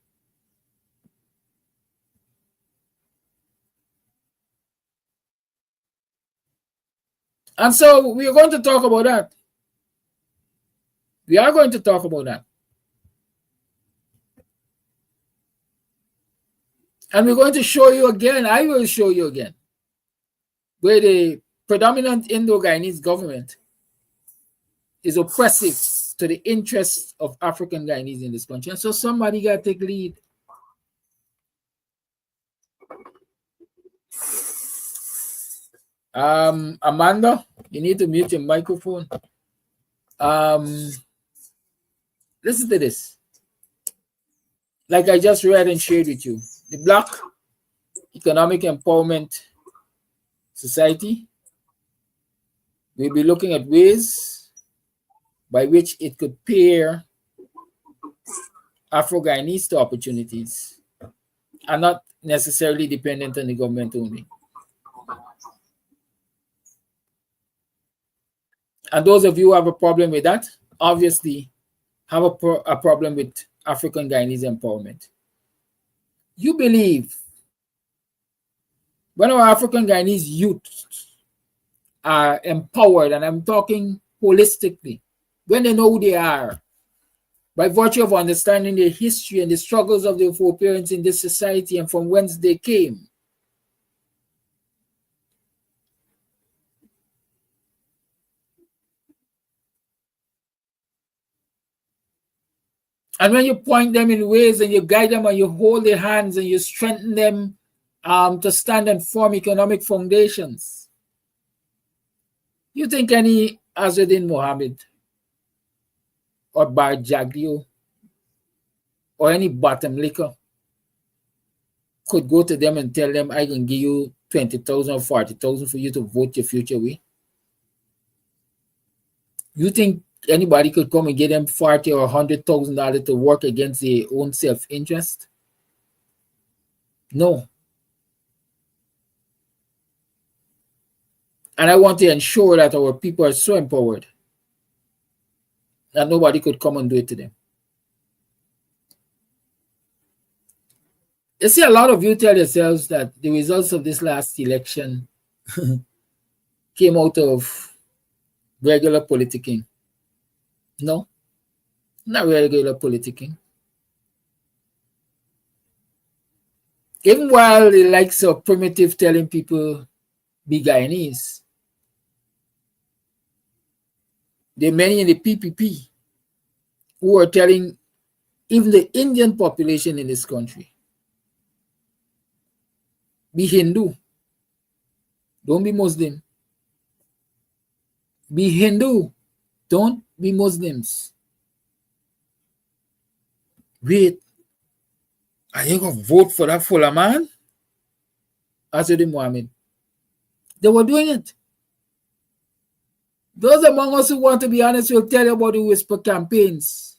And so we are going to talk about that. We are going to talk about that. And we're going to show you again, I will show you again, where the predominant Indo-Guyanese government is oppressive to the interests of African Guyanese in this country. And so somebody got to take lead. Amanda, you need to mute your microphone. Listen to this. Like I just read and shared with you, the Black Economic Empowerment Society will be looking at ways by which it could pair Afro-Guyanese to opportunities and not necessarily dependent on the government only. And those of you who have a problem with that, obviously have a problem with African Guyanese empowerment. You believe when our African Guyanese youth are empowered, and I'm talking holistically, when they know who they are, by virtue of understanding their history and the struggles of their foreparents in this society and from whence they came, and when you point them in ways and you guide them and you hold their hands and you strengthen them to stand and form economic foundations, you think any Azzuddin Mohammed or Bar Jaglio or any bottom liquor could go to them and tell them, I can give you 20,000 or 40,000 for you to vote your future way? You think anybody could come and give them $40,000 or $100,000 to work against their own self-interest? No. And I want to ensure that our people are so empowered that nobody could come and do it to them. You see, a lot of you tell yourselves that the results of this last election came out of regular politicking. No, not regular politicking. Even while the likes of Primitive telling people be Guyanese, there are many in the PPP who are telling even the Indian population in this country, be Hindu, don't be Muslim. Be Hindu, don't be Muslims. Wait, are you going to vote for that fuller man? Azzuddin Mohammed. They were doing it. Those among us who want to be honest will tell you about the whisper campaigns.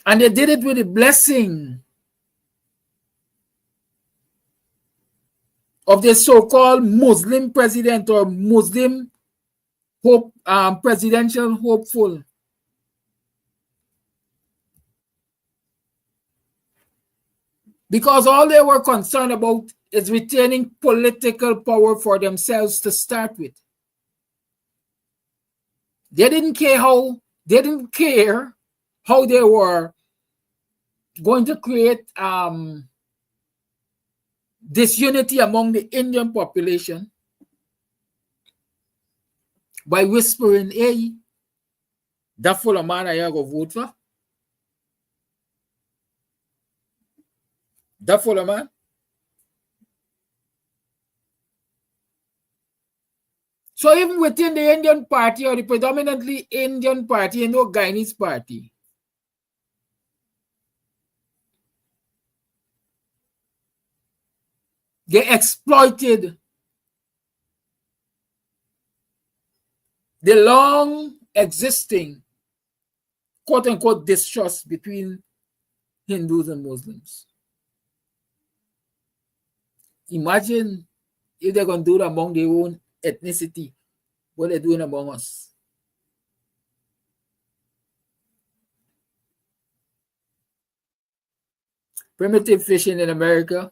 And they did it with the blessing of the so-called Muslim president or Muslim hope, presidential hopeful. because all they were concerned about is retaining political power for themselves to start with. They didn't care how they were going to create disunity among the Indian population by whispering, hey, that full of man I go vote for. That full of man. So even within the Indian party or the predominantly Indian party and no Guyanese party, they exploited the long existing quote unquote distrust between Hindus and Muslims. Imagine if they're going to do it among their own ethnicity, what they're doing among us. Primitive fishing in America,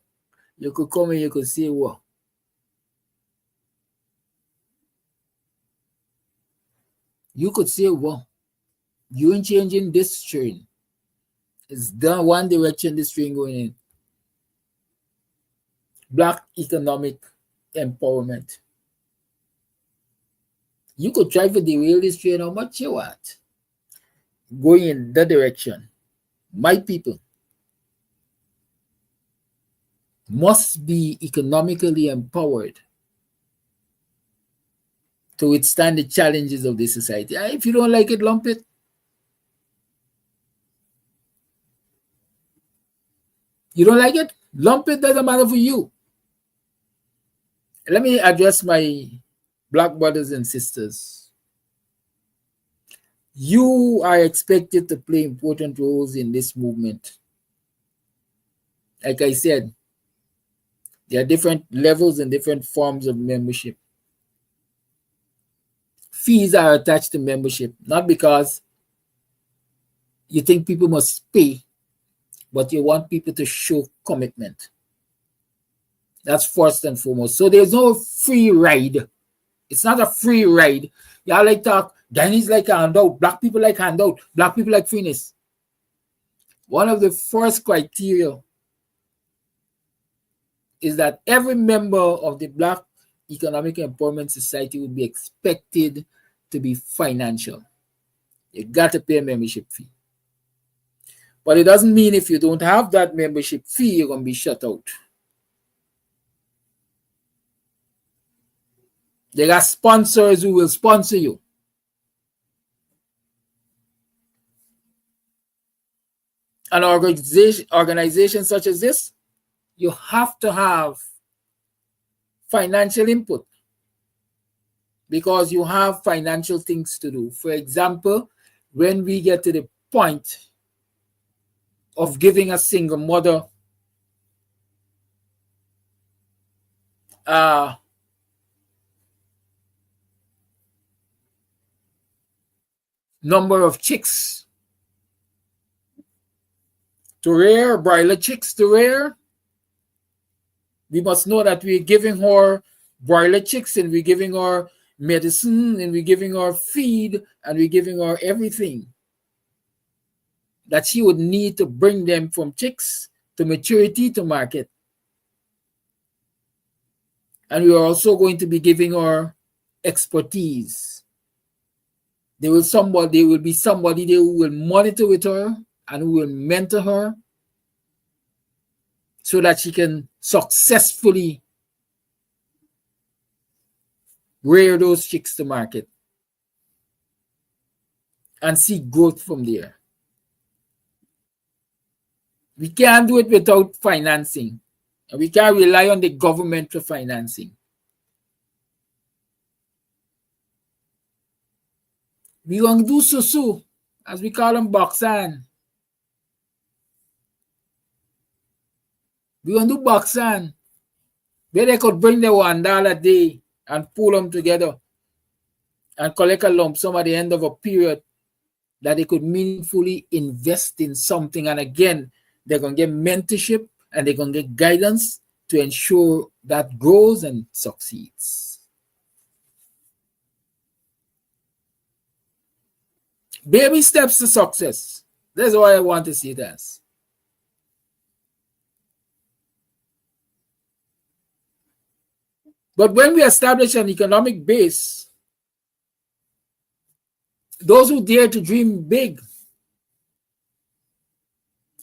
you could come and you could say, well, you could say, well, you ain't changing this train. It's done one direction, this train going in. Black economic empowerment. You could try to derail this train how much you want. Going in that direction. My people must be economically empowered to withstand the challenges of this society. If you don't like it, lump it. You don't like it? Lump it, doesn't matter for you. Let me address my black brothers and sisters. You are expected to play important roles in this movement. Like I said, there are different levels and different forms of membership. Fees are attached to membership, not because you think people must pay, but you want people to show commitment. That's first and foremost. So there's no free ride. It's not a free ride. Y'all like talk, Guyanese like handout, black people like handout, black people like freeness. One of the first criteria is that every member of the Black Economic Empowerment Society would be expected to be financial. You got to pay a membership fee. But it doesn't mean if you don't have that membership fee, you're going to be shut out. They got sponsors who will sponsor you. An organization such as this, you have to have financial input because you have financial things to do. For example, when we get to the point of giving a single mother number of chicks to rear, broiler chicks to rear, we must know that we're giving her broiler chicks and we're giving her medicine and we're giving her feed and we're giving her everything that she would need to bring them from chicks to maturity to market. And we are also going to be giving her expertise. There will be somebody there who will monitor with her and who will mentor her so that she can successfully rear those chicks to market and see growth from there. We can't do it without financing. And we can't rely on the government for financing. We're going to do susu, as we call them, Buxtonian. We're going to do Buxtonian, where they could bring the $1 a day and pull them together and collect a lump sum at the end of a period that they could meaningfully invest in something. And again, they're going to get mentorship and they can get guidance to ensure that grows and succeeds. Baby steps to success. That's what I want to see it as. But when we establish an economic base, those who dare to dream big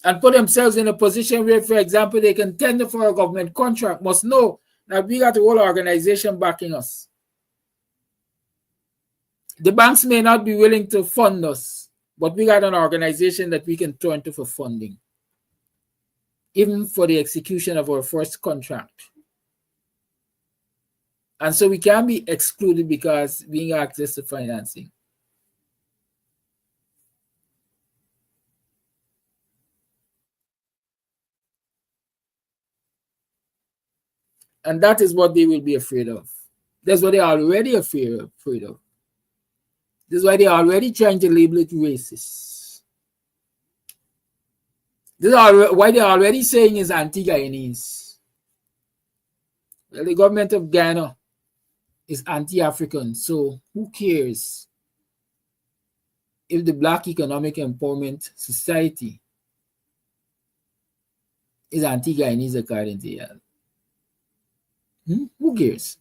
and put themselves in a position where, for example, they can tender for a government contract must know that we got a whole organization backing us. The banks may not be willing to fund us, but we got an organization that we can turn to for funding, even for the execution of our first contract. And so we can't be excluded because we have access to financing. And that is what they will be afraid of. That's what they're already afraid of. This is why they're already trying to label it racist. This is why they're already saying it's anti-Guyanese. Well, the government of Guyana is anti-African, so who cares if the Black Economic Empowerment Society is anti-Guyanese according to you? Who cares?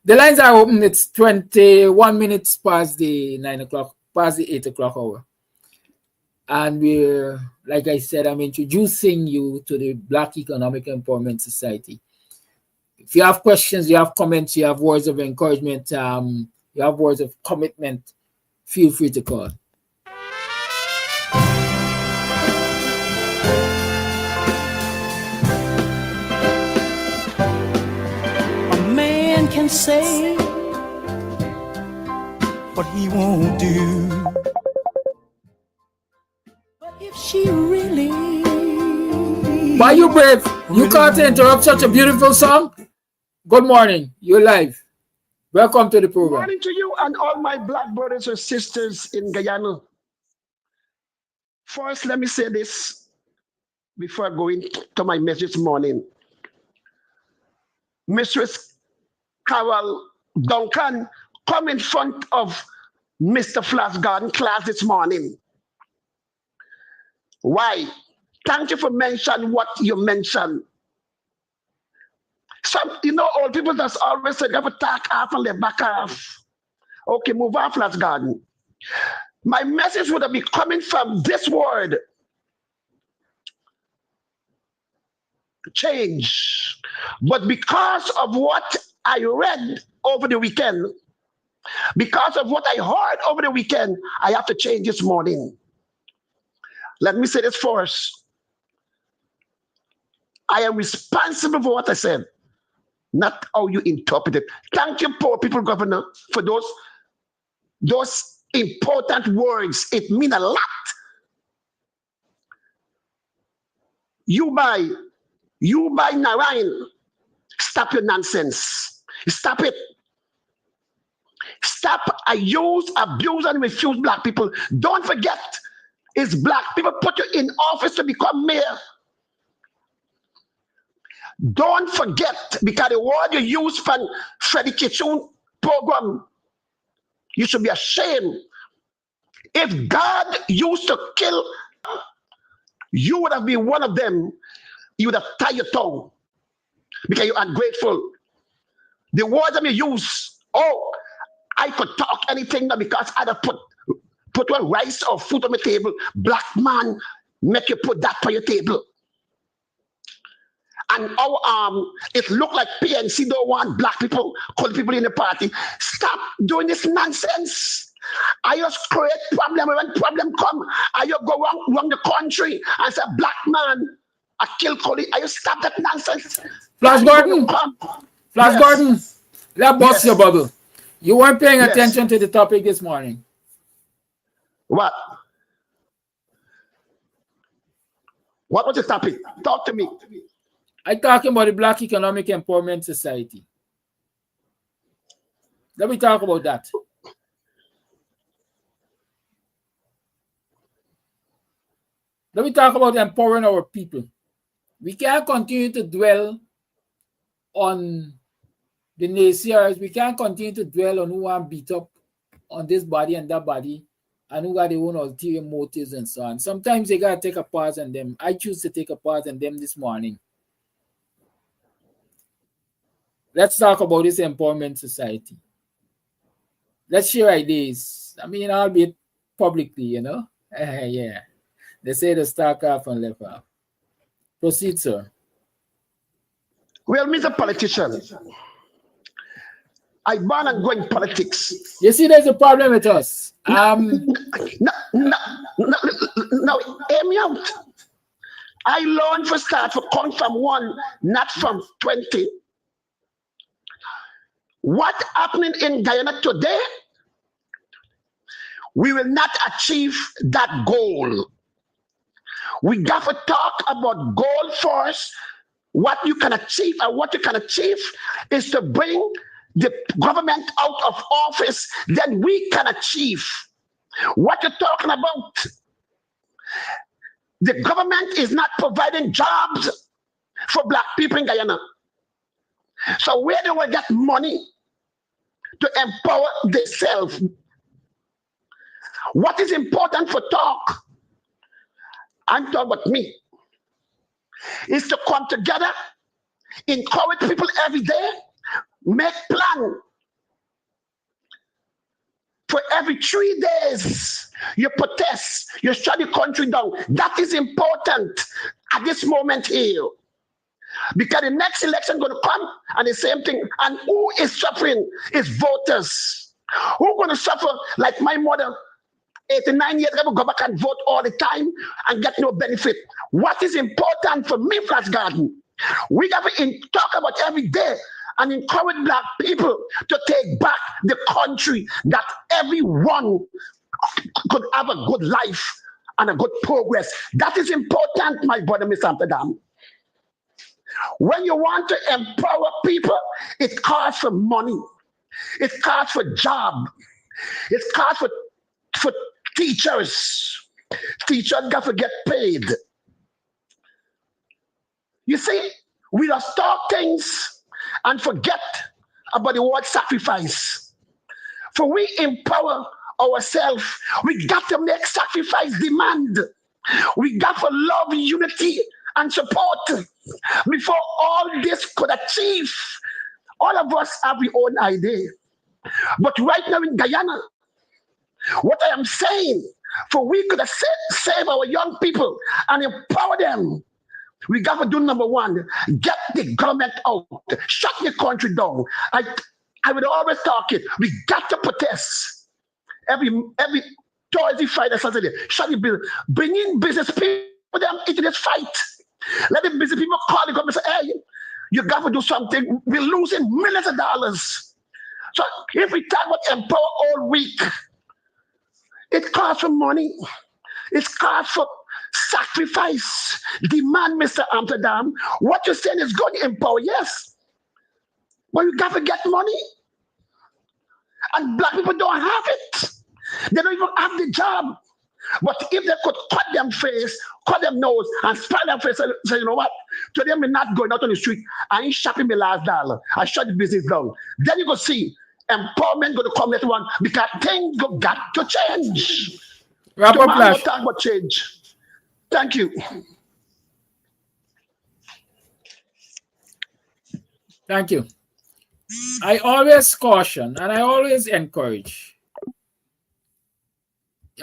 The lines are open. It's 21 minutes past the 9 o'clock, past the 8 o'clock hour. And we're, like I said, I'm introducing you to the Black Economic Empowerment Society. If you have questions, you have comments, you have words of encouragement, you have words of commitment, feel free to call.
Can say what he won't do, but if she really
Why you brave? You can't interrupt such a beautiful song. Good morning, you're live. Welcome to the program.
Good morning to you and all my Black brothers and sisters in Guyana. First, let me say this before going to my message this morning. Mistress Carol Duncan come in front of Mr. Flash Garden class this morning. Why? Thank you for mentioning what you mentioned. Some, old people that's always said, have a talk half and let back half. Okay, move on, Flash Garden. My message would have been coming from this word. Change. But because of what I read over the weekend, because of what I heard over the weekend, I have to change this morning. Let me say this first. I am responsible for what I said, not how you interpret it. Thank you, poor people, Governor, for those important words. It means a lot. You by Narayan, stop your nonsense. Stop it. Stop abuse, and refuse Black people. Don't forget, it's Black people put you in office to become mayor. Don't forget, because the word you use from Freddie Kitchen program, you should be ashamed. If God used to kill, you would have been one of them. You would have tied your tongue because you're ungrateful. The words that you use, I could talk anything now because I have put one rice or food on my table. Black man, make you put that on your table. And it looked like PNC don't want Black people, call people in the party. Stop doing this nonsense. I just create problem when problem come. I just go wrong the country and say Black man, I kill colleague. I just stop that nonsense.
Flash Gordon, Gordon, that bust your bubble. You weren't paying attention to the topic this morning.
What? What was the topic? Talk to me.
I'm talking about the Black Economic Empowerment Society. Let me talk about that. Let me talk about empowering our people. We can't continue to dwell on the naysayers. We can't continue to dwell on who want beat up on this body and that body and who got their own ulterior motives and so on. Sometimes they got to take a pause on them. I choose to take a pause on them this morning. Let's talk about this empowerment society. Let's share ideas. I mean, albeit publicly, you know. Yeah. They say the start off and left off. Proceed, sir.
Well, Mr. Politician, I born and go in politics.
You see, there's a problem with us.
No, hear me out. I learned for start for come from 1, not from 20. What happening in Guyana today? We will not achieve that goal. We got to talk about goal first. What you can achieve, and what you can achieve is to bring the government out of office. Then we can achieve what you're talking about. The government is not providing jobs for black people in Guyana. So where do we get money to empower themselves? What is important for talk? I'm talking about me. Is to come together, encourage people every day, make plan. For every 3 days, you protest, you shut the country down. That is important at this moment here. Because the next election is going to come and the same thing. And who is suffering is voters. Who are going to suffer like my mother, 89 years ago, go back and vote all the time and get no benefit. What is important for me, Flash Garden? We have to talk about every day and encourage black people to take back the country, that everyone could have a good life and a good progress. That is important, my brother, Mr. Amsterdam. When you want to empower people, it costs for money. It costs for job. It costs for teachers. Teachers got to get paid. You see, we just talk things and forget about the word sacrifice. For we empower ourselves, we got to make sacrifice demand. We got to love unity and support before all this could achieve. All of us have our own idea. But right now in Guyana, what I am saying, for we could save our young people and empower them, we got to do number one, get the government out, shut the country down. I would always talk it. We got to protest every Thursday, Friday, Saturday. Shut the business. Bring in business people for them into this fight. Let the business people call the government and say, hey, you got to do something. We're losing millions of dollars. So if we talk about empower all week, it costs for money. It costs for sacrifice. Demand, Mr. Amsterdam. What you're saying is good, empower, yes. But you got to get money. And black people don't have it. They don't even have the job. But if they could cut them face, cut them nose, and spell them face, say, you know what? Today I'm not going out on the street. I ain't shopping my last dollar. I shut the business down. Then you go see empowerment going to come later on, because things got to change.
Wrap up, Flash.
Talk about change. Thank you.
Thank you. I always caution and I always encourage.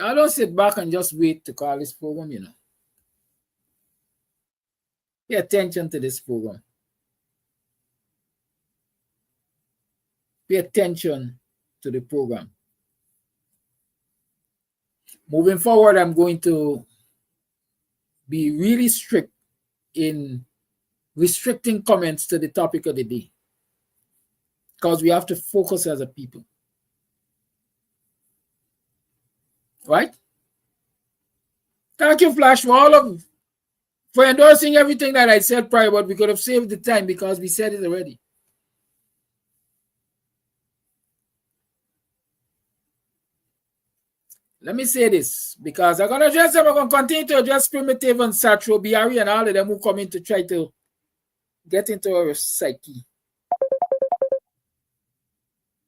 I don't sit back and just wait to call this program, you know. Pay attention to this program. Pay attention to the program. Moving forward, I'm going to be really strict in restricting comments to the topic of the day, because we have to focus as a people. Right? Thank you, Flash, for endorsing everything that I said prior, but we could have saved the time because we said it already. let me say this, because I'm gonna address them, I'm gonna continue to address Primitive and Satchel, Biari, and all of them who come in to try to get into our psyche.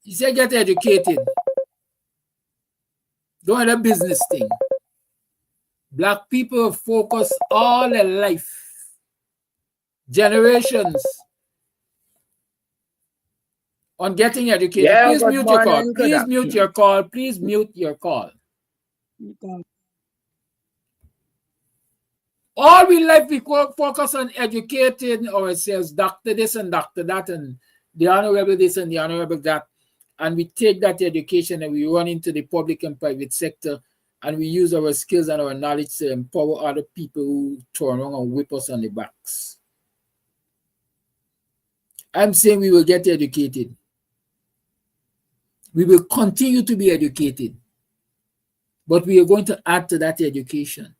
He said get educated. Don't have a business thing. Black people focus all their life, generations, on getting educated.
Yeah,
Please
good
mute your call.
morning, good
Please mute
afternoon.
your call. Please mute your call. All we life we focus on educating ourselves, doctor this and doctor that, and the honorable this and the honorable that. And we take that education and we run into the public and private sector, and we use our skills and our knowledge to empower other people who turn around and whip us on the backs. I'm saying we will get educated. We will continue to be educated, but we are going to add to that education.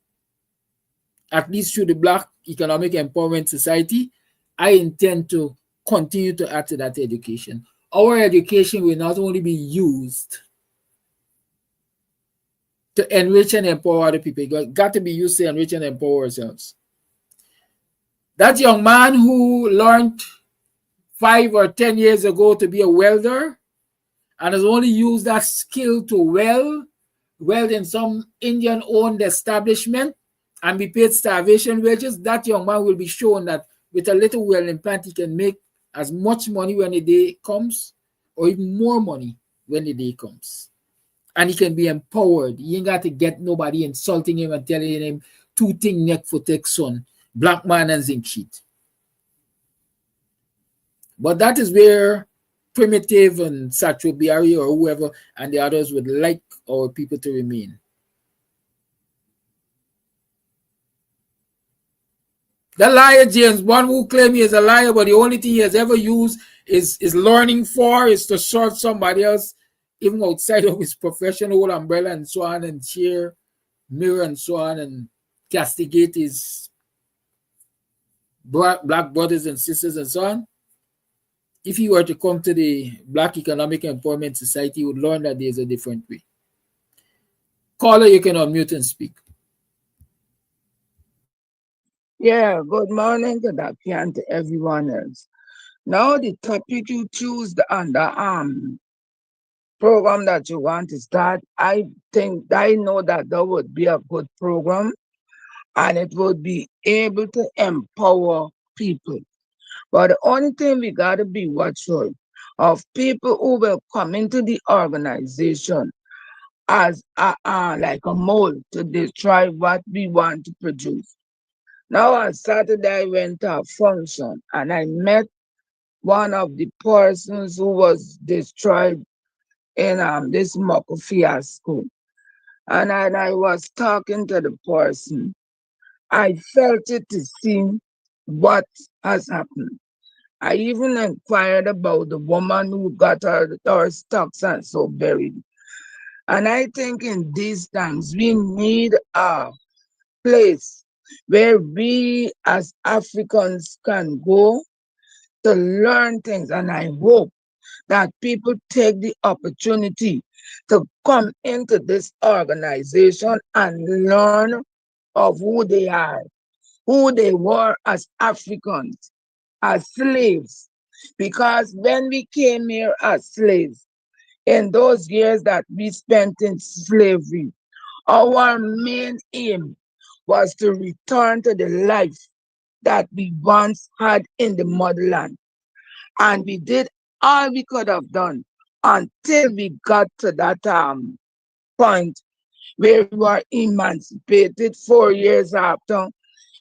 At least through the Black Economic Empowerment Society, I intend to continue to add to that education. Our education will not only be used to enrich and empower other people, it got to be used to enrich and empower ourselves. That young man who learned 5 or 10 years ago to be a welder and has only used that skill to weld in some Indian-owned establishment and be paid starvation wages, that young man will be shown that with a little welding plant, he can make as much money when the day comes, or even more money when the day comes. And he can be empowered. He ain't got to get nobody insulting him and telling him, two thing neck for tech son, black man and zinc sheet. But that is where Primitive and Satchel Biari or whoever and the others would like our people to remain. The liar James, one who claims he is a liar, but the only thing he has ever used is learning is to serve somebody else, even outside of his professional umbrella and so on, and share, mirror and so on, and castigate his black brothers and sisters and so on. If he were to come to the Black Economic Empowerment Society, he would learn that there's a different way. Caller, you can unmute and speak.
Yeah, good morning, good afternoon to everyone else. Now the topic you choose on the program that you want to start, I know that would be a good program and it would be able to empower people. But the only thing we gotta be watchful of people who will come into the organization as like a mold to destroy what we want to produce. Now on Saturday I went to a function and I met one of the persons who was destroyed in this Mokofia school. And I was talking to the person. I felt it to see what has happened. I even inquired about the woman who got her stocks and so buried. And I think in these times we need a place where we as Africans can go to learn things. And I hope that people take the opportunity to come into this organization and learn of who they are, who they were as Africans, as slaves. Because when we came here as slaves, in those years that we spent in slavery, our main aim was to return to the life that we once had in the motherland. And we did all we could have done until we got to that point where we were emancipated 4 years after.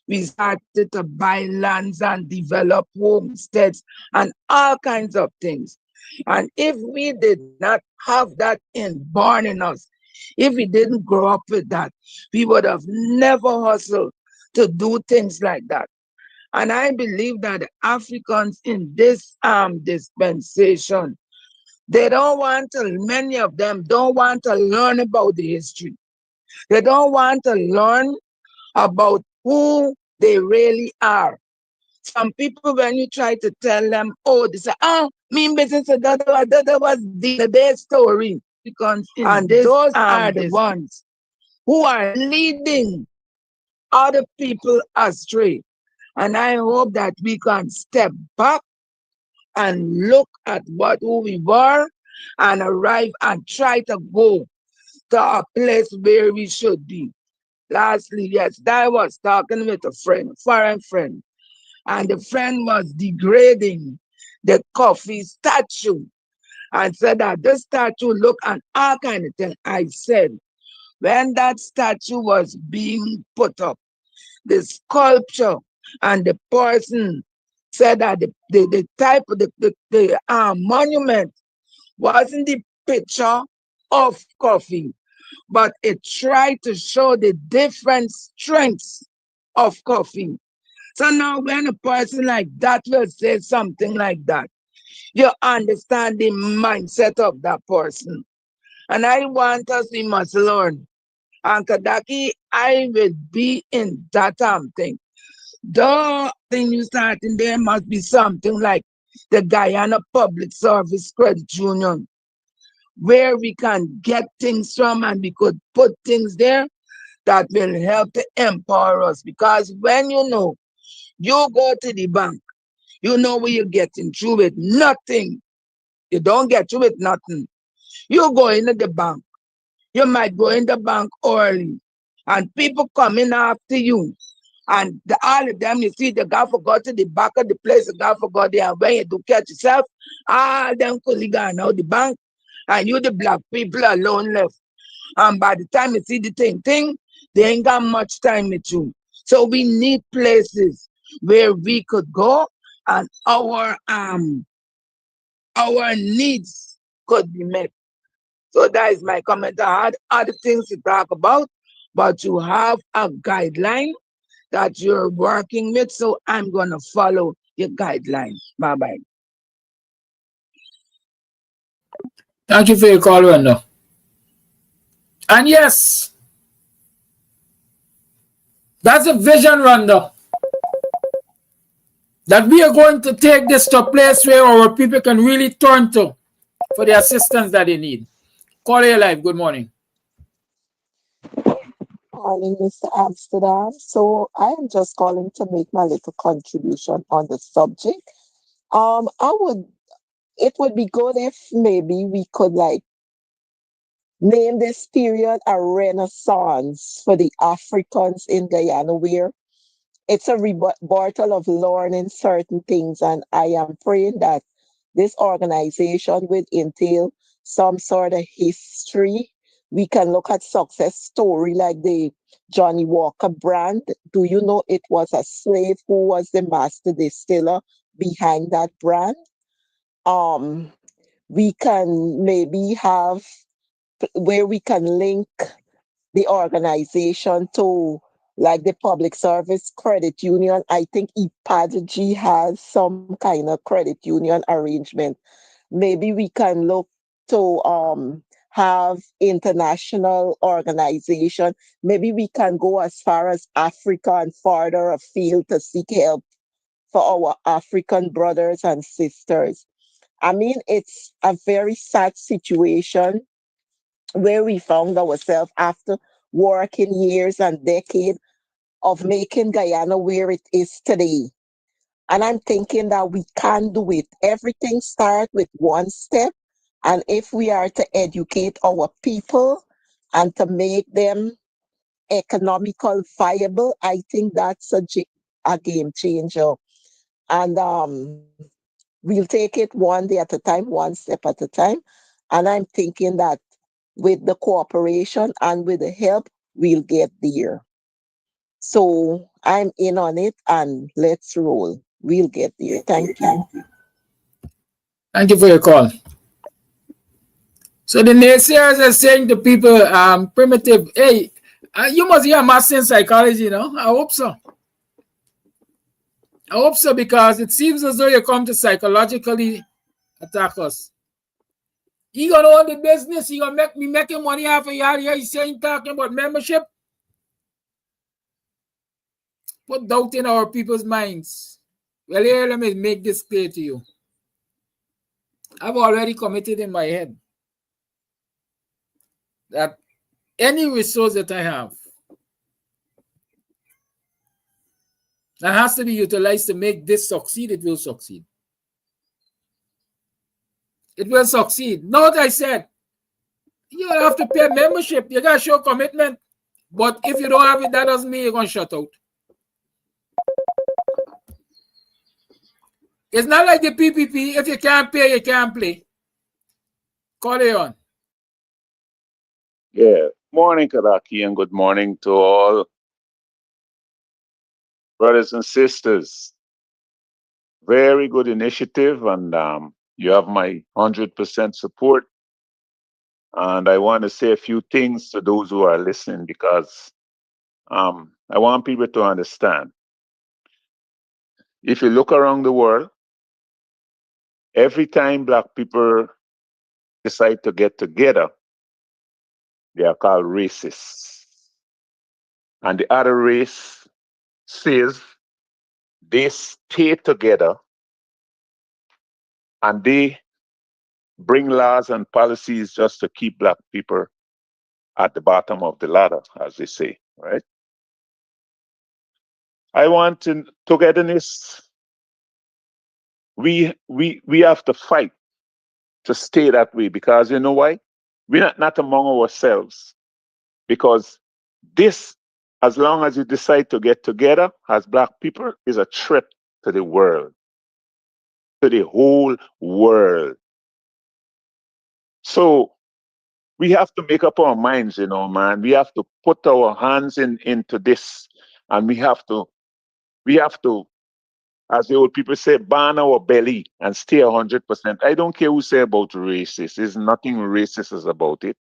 We started to buy lands and develop homesteads and all kinds of things. And if we did not have that born in us, if we didn't grow up with that, we would have never hustled to do things like that. And I believe that the Africans in this dispensation, many of them don't want to learn about the history. They don't want to learn about who they really are. Some people, when you try to tell them, oh, they say, mean business, that was their story. And those are the ones
who are leading other people astray. And I hope that we can step back and look at who we were and arrive and try to go to a place where we should be. Lastly, yes, I was talking with a friend, foreign friend, and the friend was degrading the coffee statue and said that this statue look and all kind of thing. I said, when that statue was being put up, the sculpture and the person said that the type of the monument wasn't the picture of coffee, but it tried to show the different strengths of coffee. So now when a person like that will say something like that, you understand the mindset of that person. And I want us, we must learn. And Kadaki, I will be in that thing. The thing you starting there must be something like the Guyana Public Service Credit Union, where we can get things from and we could put things there that will help to empower us. Because when you know, you go to the bank, you know where you're getting through with nothing. You don't get through with nothing. You go into the bank. You might go in the bank early and people coming after you. And all of them, you see, the guy forgot to the back of the place, the guy forgot there. And when you do catch yourself, all them colleagues out the bank, and you the black people alone left. And by the time you see the thing, they ain't got much time with you. So we need places where we could go and our needs could be met. So that is my comment. I had other things to talk about, but you have a guideline that you're working with, so I'm going to follow your guideline. Bye-bye.
Thank you for your call, Randa. And yes, that's a vision, Randa, that we are going to take this to a place where our people can really turn to for the assistance that they need. Call your live. Good morning.
Morning, Mr. Amsterdam. So I am just calling to make my little contribution on the subject. It would be good if maybe we could like name this period a renaissance for the Africans in Guyana, where it's a rebuttal of learning certain things. And I am praying that this organization would entail some sort of history. We can look at success story like the Johnny Walker brand. Do you know it was a slave who was the master distiller behind that brand? Um, we can maybe have where we can link the organization to like the public service credit union. I think EPADG has some kind of credit union arrangement. Maybe we can look to have international organization. Maybe we can go as far as Africa and farther afield to seek help for our African brothers and sisters. I mean, it's a very sad situation where we found ourselves after working years and decades of making Guyana where it is today. And I'm thinking that we can do it. Everything starts with one step. And if we are to educate our people and to make them economical viable, I think that's a game changer. And we'll take it one day at a time, one step at a time. And I'm thinking that with the cooperation and with the help, we'll get there. So I'm in on it and let's roll. We'll get there. Thank you.
Thank you for your call. So the naysayers are saying to people, primitive, hey, you must hear maths in psychology, you know? I hope so. I hope so, because it seems as though you come to psychologically attack us. He gonna own the business, he gonna make me making money off of y'all here. He's saying talking about membership. Put doubt in our people's minds. Well, here, let me make this clear to you. I've already committed in my head that Any resource that I have that has to be utilized to make this succeed, it will succeed. It will succeed. Note I said, you have to pay membership. You got to show commitment. But if you don't have it, that doesn't mean you're going to shut out. It's not like the PPP. If you can't pay, you can't play. Call it on.
Yeah. Morning, Kadaki, and good morning to all brothers and sisters. Very good initiative, and you have my 100% support. And I want to say a few things to those who are listening because I want people to understand. If you look around the world, every time Black people decide to get together, they are called racists. And the other race says they stay together and they bring laws and policies just to keep Black people at the bottom of the ladder, as they say, right? I want togetherness. We have to fight to stay that way because you know why? We're not among ourselves. Because this, as long as you decide to get together as Black people, is a threat to the world, to the whole world. So we have to make up our minds, man. We have to put our hands into this, and we have to, as the old people say, burn our belly and stay 100%. I don't care who say about racist. There's nothing racist is about it.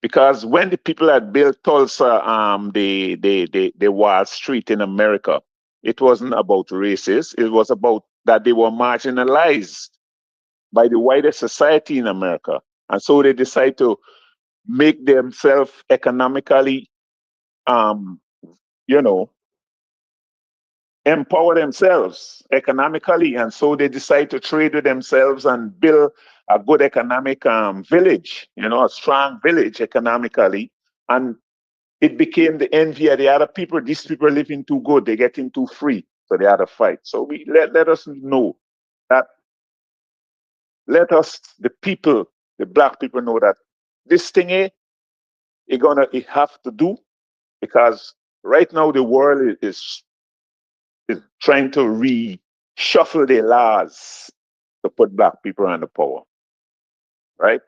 Because when the people had built Tulsa, the Wall Street in America, it wasn't about racist. It was about that they were marginalized by the wider society in America. And so they decide to make themselves economically, um, you know, empower themselves economically. And so they decide to trade with themselves and build a good economic village, a strong village economically. And it became the envy of the other people. These people are living too good. They're getting too free. So they had to fight. So we let us know that, let us, the people, the Black people know that this thing it have to do because right now the world is trying to reshuffle their laws to put Black people under power, right?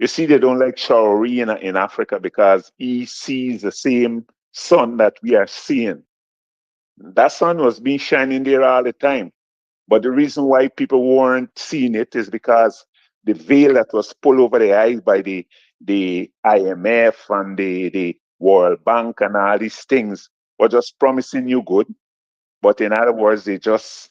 You see, they don't like Shaori in Africa because he sees the same sun that we are seeing. That sun was being shining there all the time. But the reason why people weren't seeing it is because the veil that was pulled over their eyes by the IMF and the World Bank and all these things were just promising you good. But in other words, they just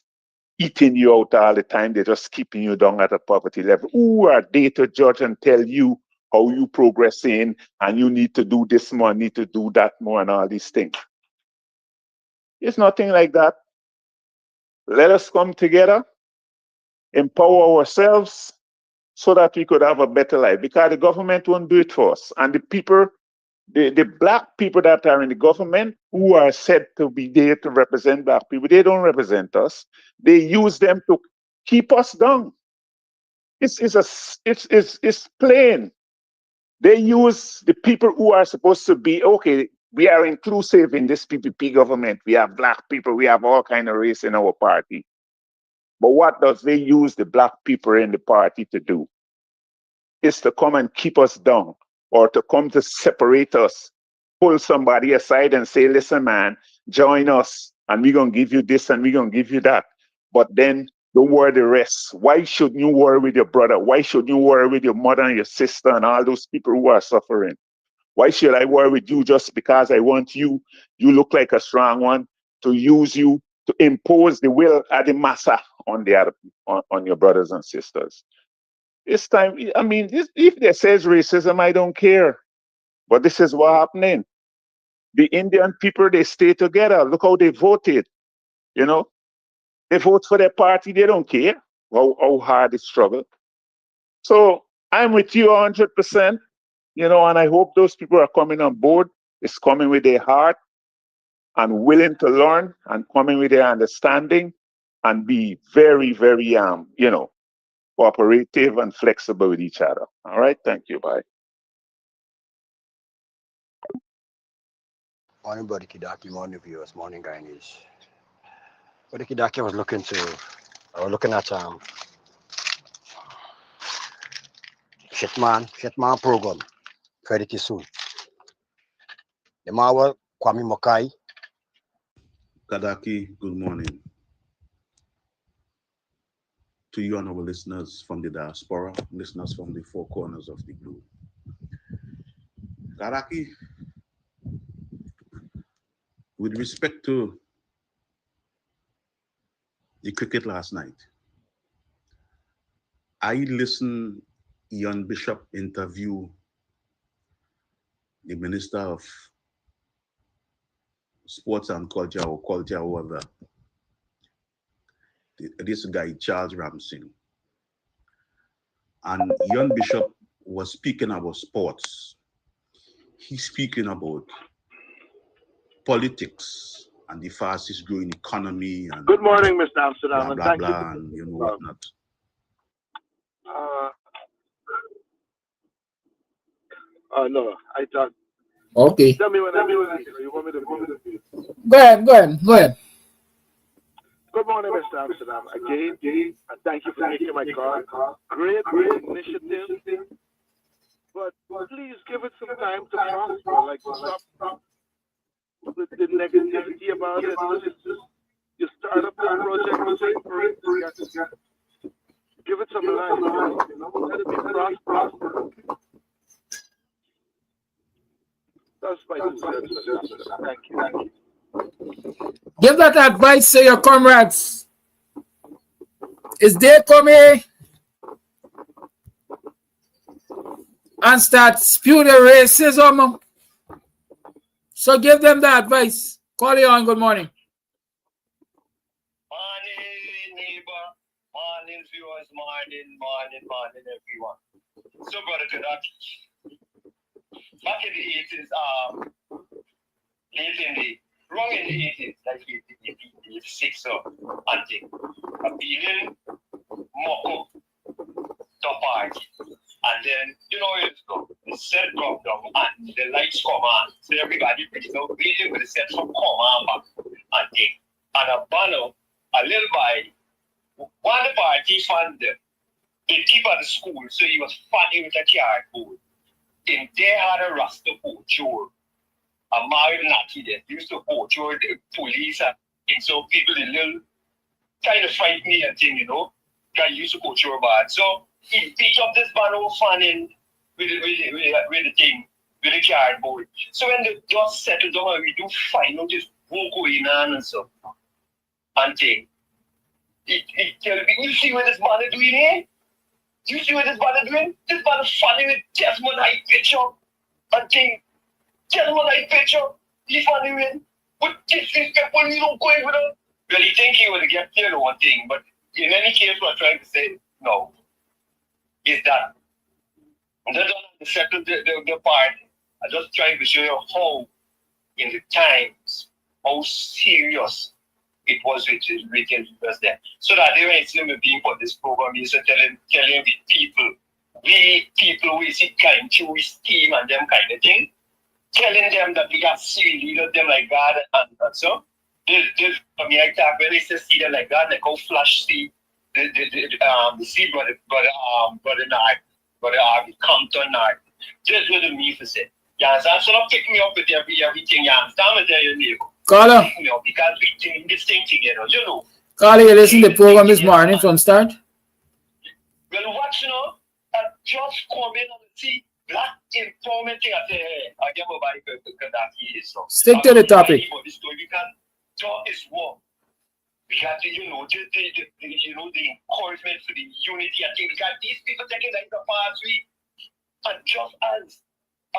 eating you out all the time. They're just keeping you down at a poverty level. Who are they to judge and tell you how you progressing and you need to do this more, need to do that more and all these things? It's nothing like that. Let us come together, empower ourselves so that we could have a better life because the government won't do it for us. And the people, the Black people that are in the government who are said to be there to represent Black people, they don't represent us. They use them to keep us down. It's plain. They use the people who are supposed to be, okay, we are inclusive in this PPP government. We have Black people, we have all kind of race in our party. But what does they use the Black people in the party to do? Is to come and keep us down or to come to separate us, pull somebody aside and say, listen, man, join us and we're going to give you this and we're going to give you that. But then don't worry the rest. Why shouldn't you worry with your brother? Why shouldn't you worry with your mother and your sister and all those people who are suffering? Why should I worry with you just because I want you? You look like a strong one to use you to impose the will of the massa on the other, on your brothers and sisters. It's time. I mean, if there says racism, I don't care. But this is what happening. The Indian people, they stay together. Look how they voted. You know, they vote for their party. They don't care how hard they struggle. So I'm with you 100%. And I hope those people are coming on board. It's coming with their heart and willing to learn and coming with their understanding and be very, very, cooperative and flexible with each other. All right. Thank you. Bye.
Morning, Brother Kidaki. Morning, viewers. Morning, Guyanese. Brother Kidaki I was looking at Shetman program, Freddy soon. The Mawa Kwame Mokai.
Kadaki, good morning to you and our listeners from the diaspora, listeners from the four corners of the globe. Kadaki, with respect to the cricket last night, I listened Ian Bishop interview the Minister of Sports and Culture or Culture, whatever, this guy, Charles Ramsey. And Ian Bishop was speaking about sports. He's speaking about politics and the fastest growing economy and
good morning, Mr. Amsterdam,
blah,
and
blah,
thank
blah,
you.
and whatnot.
No, I thought.
Okay.
Tell me when I you want me to.
Go ahead.
Good morning, Mr. Amsterdam. Again, and thank you for making my call. Great initiative, but please give it some time to prosper. Like, stop with the negativity about it. Just you start up the project, wait for it to get. Give it some life, Let it be prosperous. That's my 2 cents, Mr. Amsterdam. Thank you.
Give that advice to your comrades. Is they come here and start spewing racism? So give them the advice. Call you on. Good morning.
Morning, neighbor. Morning, viewers. Morning, everyone. So, Brother Kadaki, back in the 80s, wrong in the 80s, like 86 or something, appealing Moko to party. And then, it's go. The set drop down and the lights come on. So everybody brings out really with the set from come on back and thing. And a banner, a little by one of the party fund the keeper of the school, so he was funny with a cardboard. And they had a rasta poacher. A married natty that used to poacher the police and so people a little kind of fight me and thing, guy used to poacher bad. So he picked up this banner fanning with the thing, with the cardboard. So when the dust settled down, we do find out this war going on and so and thing. He tell me, you see what this banner doing here? You see what this banner doing? This banner funny with Desmond High picture and thing. Desmond High picture. He funny with. But disrespectful, you don't go in with him. Well, he think he would get clear one thing, but in any case, we're trying to say, no. Is that. And that's not settle the part. I'm just trying to show you how, in the times, how serious it was with us there. So that they were still being for this program, is telling the people, we see kind of scheme and them kind of thing, telling them that we got civil leaders, them like God and so. I mean, like that, when they see them like God, like how Flash see the see brother Compton Nard. Just what the me for say. Yeah, so not pick me up with everything, yeah, I'm with your neighbor.
Caller.
Because we think this thing together,
Caller, you listen to the program this morning from start?
Well, watch just come in and see black empowerment thing. I say, hey, I get my body so.
Stick to the topic.
Talk is war. We have to, the encouragement for the unity. I think because these people taking like the past week, and just as I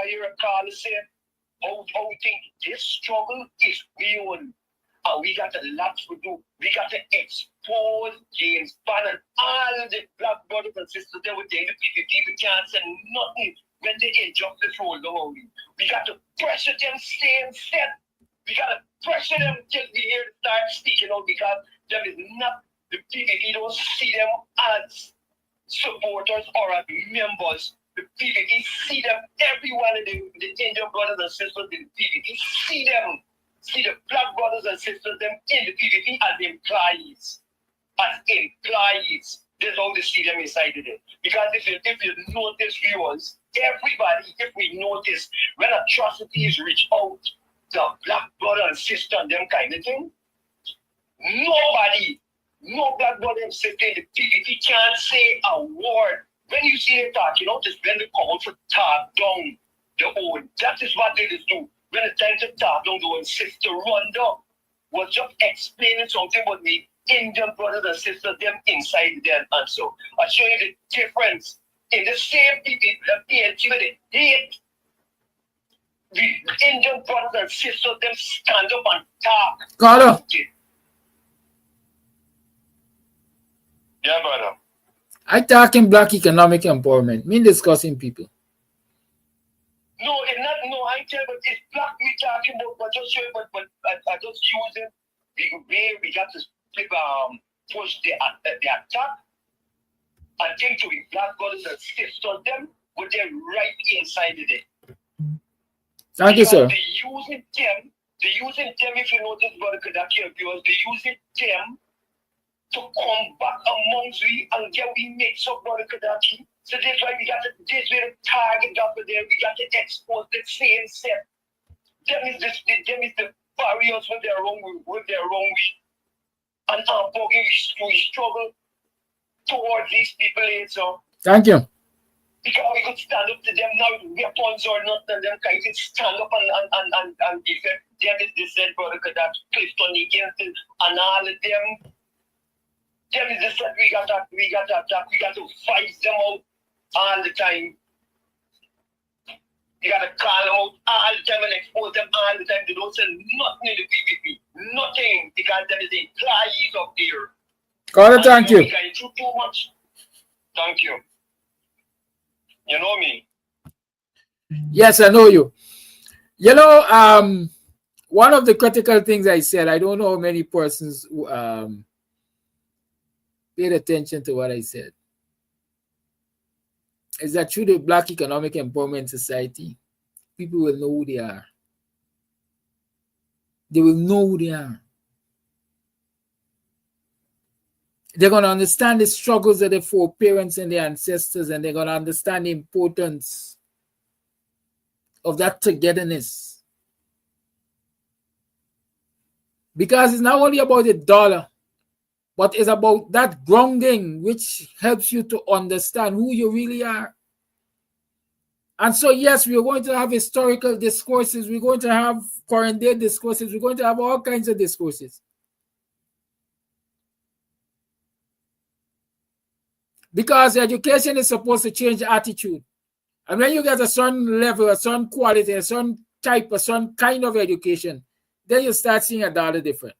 hear a caller say, how we think this struggle is beyond. And we got a lot to do. We got to expose James Bond and all the black brothers and sisters that were there. The people can't say nothing when they injustice roll down. We got to pressure them, stay set. We got to pressure them till we hear start speaking out because there is not the PPP don't see them as supporters or as members. The PPP see them, every one of the Indian brothers and sisters in the PPP see them. See the black brothers and sisters them in the PPP as employees. As employees. This is how they see them inside of it. Because if you notice, viewers, everybody, if we notice, when atrocities reach out, the black brother and sister and them kind of thing, nobody, no black brother and sister in the PPP can't say a word. When you see them talk, just when they come out for talk down the old, that is what they just do. When it's time to talk, don't go and sister run down. Was just explaining something about the Indian brothers and sisters, them inside them. And so I show you the difference in the same people, the PNG with the hate. The Indian brothers and sisters, them stand up and talk.
Carlo.
Yeah, brother.
I talking black economic empowerment. Me discussing people.
No, it's not. No, I tell you, it's black we talking about, but just show you, but I just use it the way we got to push the attack. I think to be black brothers and sisters them with their right inside of it.
Thank you, sir.
They're using them, if you notice, brother Kadaki and viewers, they're using them to come back amongst we and get we mix up, brother Kadaki. So that's why we got to this way to target up there. We got to expose the same set. Them is the barriers with their own way. And we struggle towards these people so.
Thank you.
Because we could stand up to them now, weapons or not, and them kind of stand up and defend. Them is the said brother Kadaki, Buxtonian and all of them. Them is the set we got to fight them out. All the time. You gotta call them out all the time and expose them all the time. They don't say nothing in the PPP. Nothing. Because there is employees up there.
Carlo, thank you.
Too much. Thank you. You know me?
Yes, I know you. One of the critical things I said, I don't know how many persons paid attention to what I said, is that through the Black Economic Empowerment Society, people will know who they are. They will know who they are. They're going to understand the struggles of their foreparents and their ancestors, and they're going to understand the importance of that togetherness. Because it's not only about the dollar, but it's about that grounding which helps you to understand who you really are. And so, yes, we're going to have historical discourses. We're going to have current day discourses. We're going to have all kinds of discourses. Because education is supposed to change attitude. And when you get a certain level, a certain quality, a certain type, a certain kind of education, then you start seeing a dollar different.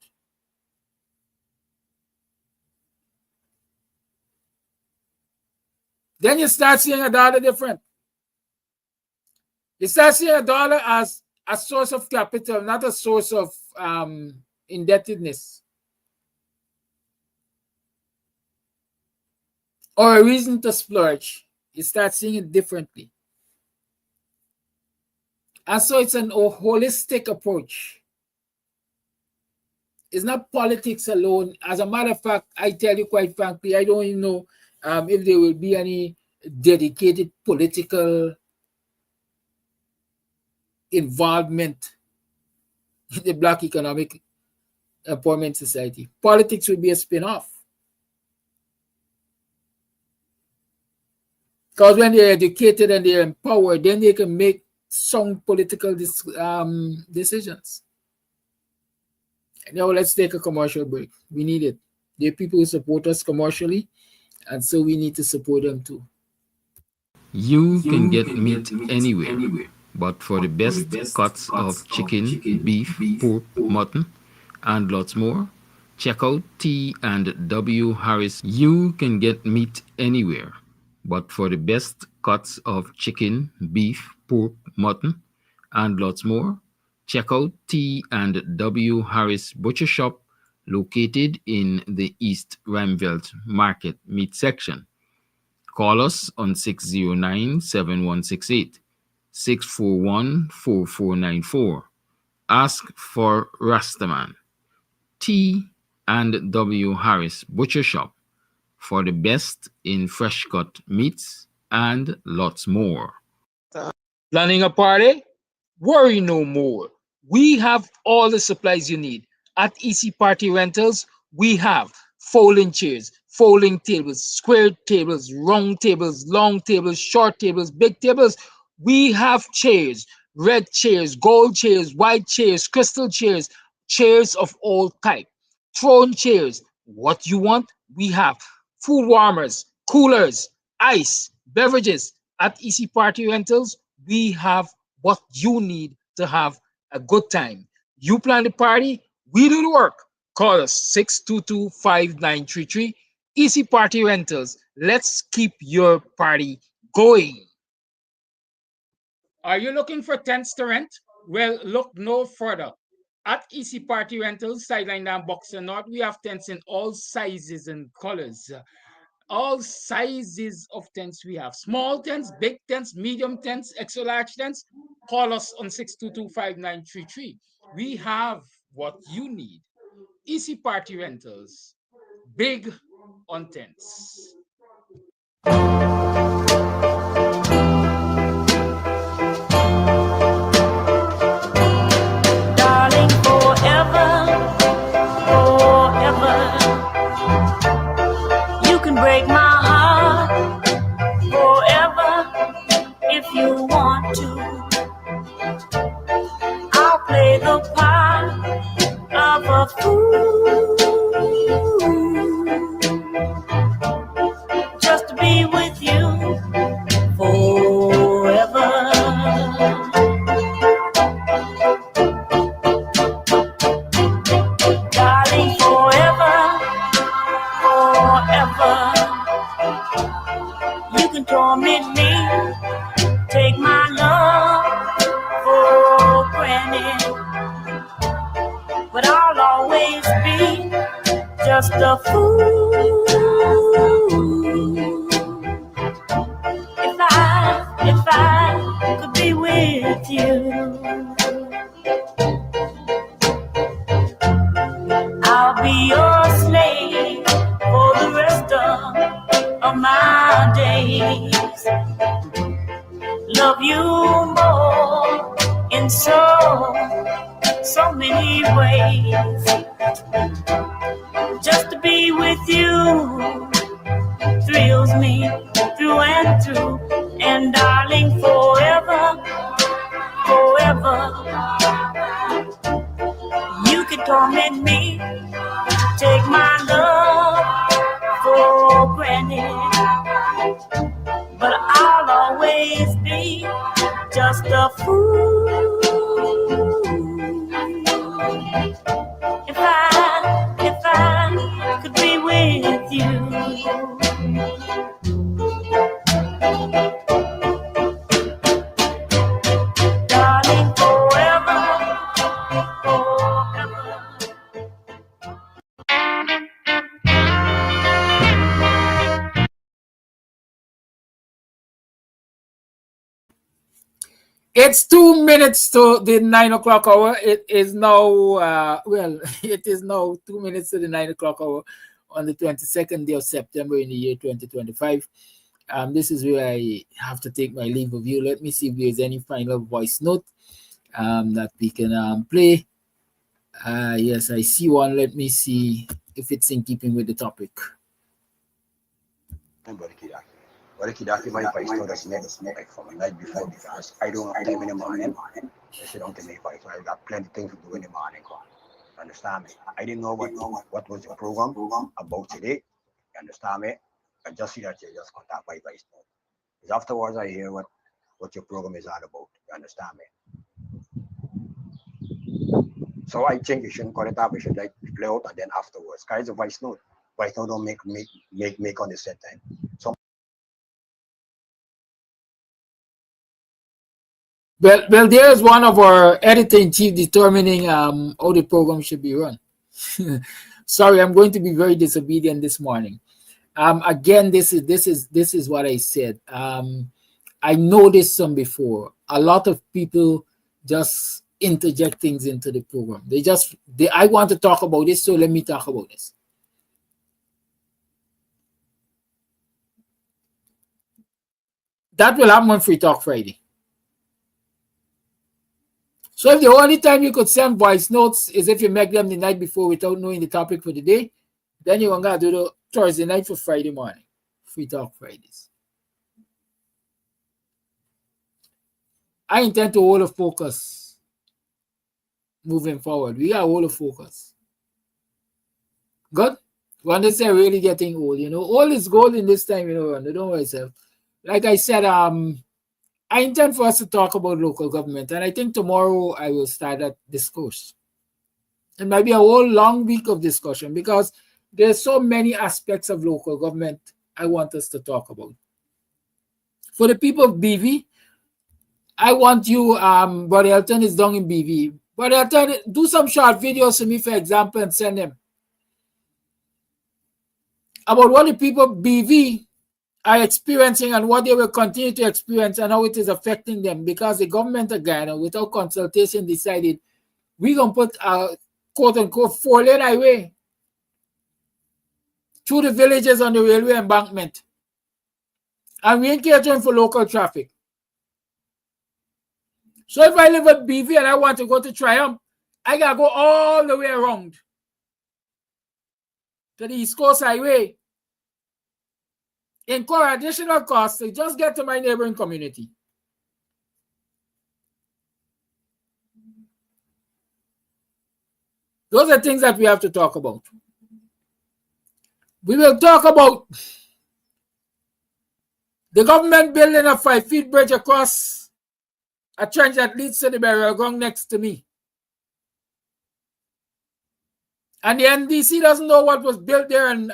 Then you start seeing a dollar different. You start seeing a dollar as a source of capital, not a source of indebtedness. Or a reason to splurge. You start seeing it differently. And so it's an holistic approach. It's not politics alone. As a matter of fact, I tell you quite frankly, I don't even know if there will be any dedicated political involvement in the Black Economic Empowerment Society. Politics will be a spin-off. Because when they're educated and they're empowered, then they can make sound political decisions. Now let's take a commercial break. We need it. There are people who support us commercially, and so we need to support them too.
You can get meat anywhere, but for the best cuts of chicken, beef, pork, mutton, and lots more, check out T&W Harris. You can get meat anywhere, but for the best cuts of chicken, beef, pork, mutton, and lots more, check out T&W Harris Butcher Shop located in the East Ramvelt Market Meat section. Call us on 609-7168, 641-4494. Ask for Rastaman. T&W Harris Butcher Shop for the best in fresh cut meats and lots more.
Planning a party? Worry no more. We have all the supplies you need. At EC Party Rentals, we have folding chairs, folding tables, square tables, round tables, long tables, short tables, big tables. We have chairs, red chairs, gold chairs, white chairs, crystal chairs, chairs of all type, throne chairs. What you want, we have. Food warmers, coolers, ice, beverages. At EC Party Rentals, we have what you need to have a good time. You plan the party, we do the work. Call us 622-5933. Easy Party Rentals. Let's keep your party going. Are you looking for tents to rent? Well, look no further. At Easy Party Rentals, Sideline and Buxton North, we have tents in all sizes and colors. All sizes of tents we have. Small tents, big tents, medium tents, extra large tents. Call us on 622-5933. We have what you need. Easy Party Rentals. Big on tents.
Darling, forever, forever. You can break my heart forever if you want to. I'll play the part of a fool just to be with you forever. Darling, forever, forever. You can torment me, take my love for granted, but I'll always be just a fool if I could be with you. I'll be your slave for the rest of my days. Love you more in so many ways. Just to be with you thrills me through and through. And darling, forever, forever. You can torment me, take my love for granted, but I'll always be just a fool if I could be with you. Darling, forever, forever.
It's 2 minutes to the 9 o'clock hour. It is now, it is now 2 minutes to the 9 o'clock hour on the 22nd day of September in the year 2025. This is where I have to take my leave of you. Let me see if there's any final voice note that we can play. Yes, I see one. Let me see if it's in keeping with the topic.
Well, Kidaki, my advice to us next like from the night before because I don't have time in the morning. I sit down to me fight, so I got plenty of things to do in the morning. You understand me? I didn't know what was the program about today. You understand me? I just see that you just contact my advice. Because afterwards I hear what your program is all about. You understand me? So I think you shouldn't call it up. You should like play out and then afterwards. Cause it's a voice note. Voice note don't make on the same time. So
Well, there's one of our editor-in-chief determining how the program should be run. Sorry, I'm going to be very disobedient this morning. Again, this is what I said. I noticed some before. A lot of people just interject things into the program. I want to talk about this, so let me talk about this. That will happen on Free Talk Friday. So if the only time you could send voice notes is if you make them the night before without knowing the topic for the day, then you're going to do the Thursday night for Friday morning. Free Talk Fridays. I intend to hold a focus moving forward. We are hold a focus. Good? When they say really getting old, old is gold in this time, don't worry yourself. Like I said, I intend for us to talk about local government, and I think tomorrow I will start that discourse. It might be a whole long week of discussion because there's so many aspects of local government I want us to talk about. For the people of BV, I want you, Brother Elton is down in BV. Brother Elton, do some short videos for me, for example, and send them about what the people of BV are experiencing and what they will continue to experience and how it is affecting them, because the government of Guyana, without consultation, decided we're going to put a quote-unquote 4-lane highway through the villages on the railway embankment. And we ain't catering for local traffic. So if I live at BV and I want to go to Triumph, I got to go all the way around to the East Coast Highway, incur additional costs to just get to my neighboring community. Those are things that we have to talk about. We will talk about the government building a 5-feet bridge across a trench that leads to the burial ground next to me. And the NDC doesn't know what was built there and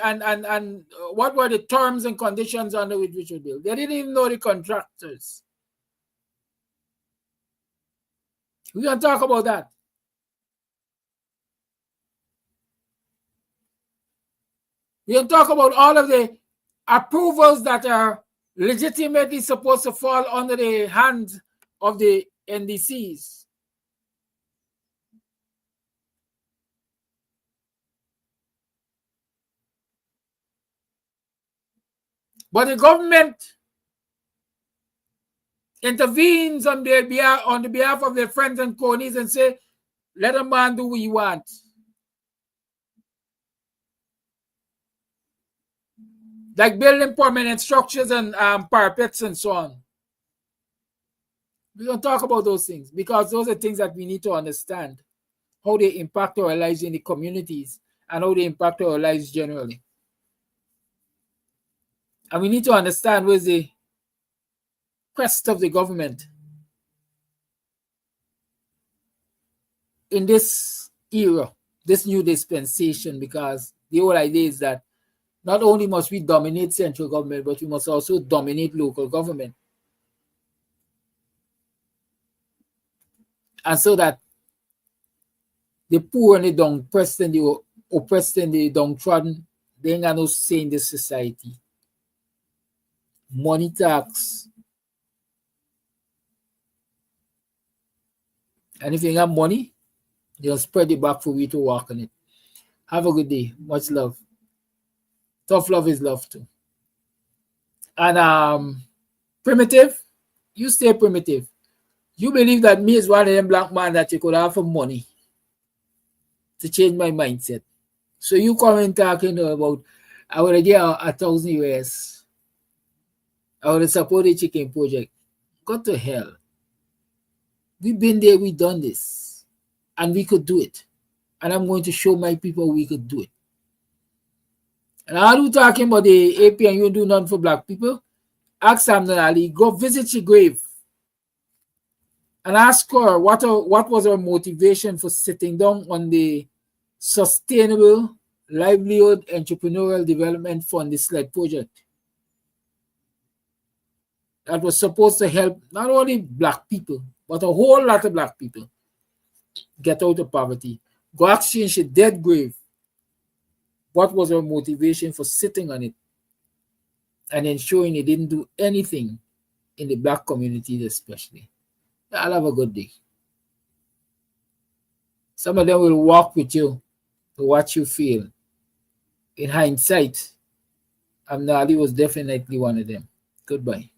what were the terms and conditions under which it was built. They didn't even know the contractors. We're going to talk about that. We're going to talk about all of the approvals that are legitimately supposed to fall under the hands of the NDCs. But the government intervenes on the behalf of their friends and cronies and say, let a man do what he wants. Like building permanent structures and parapets and so on. We're going to talk about those things because those are things that we need to understand, how they impact our lives in the communities and how they impact our lives generally. And we need to understand where's the quest of the government in this era, this new dispensation, because the whole idea is that not only must we dominate central government, but we must also dominate local government. And so that the poor and the oppressed and the oppressed and the downtrodden, they ain't got no say in this society. Money tax. And if you got money, they'll spread it back for we to walk on it. Have a good day. Much love. Tough love is love too. And primitive, you stay primitive. You believe that me is one of them black man that you could have for money to change my mindset. So you come and talking about I would get 1,000 US. I would support the chicken project. Go to hell. We've been there, we've done this. And we could do it. And I'm going to show my people we could do it. And all you talking about the AP and you do nothing for black people, ask Sam Ali, go visit your grave. and ask her what was her motivation for sitting down on the Sustainable Livelihood Entrepreneurial Development Fund, the SLED project, that was supposed to help not only Black people, but a whole lot of Black people get out of poverty. Go ask her in she dead grave what was her motivation for sitting on it and ensuring it didn't do anything in the Black communities especially. I'll have a good day. Some of them will walk with you to watch you feel. In hindsight, Amnali was definitely one of them. Goodbye.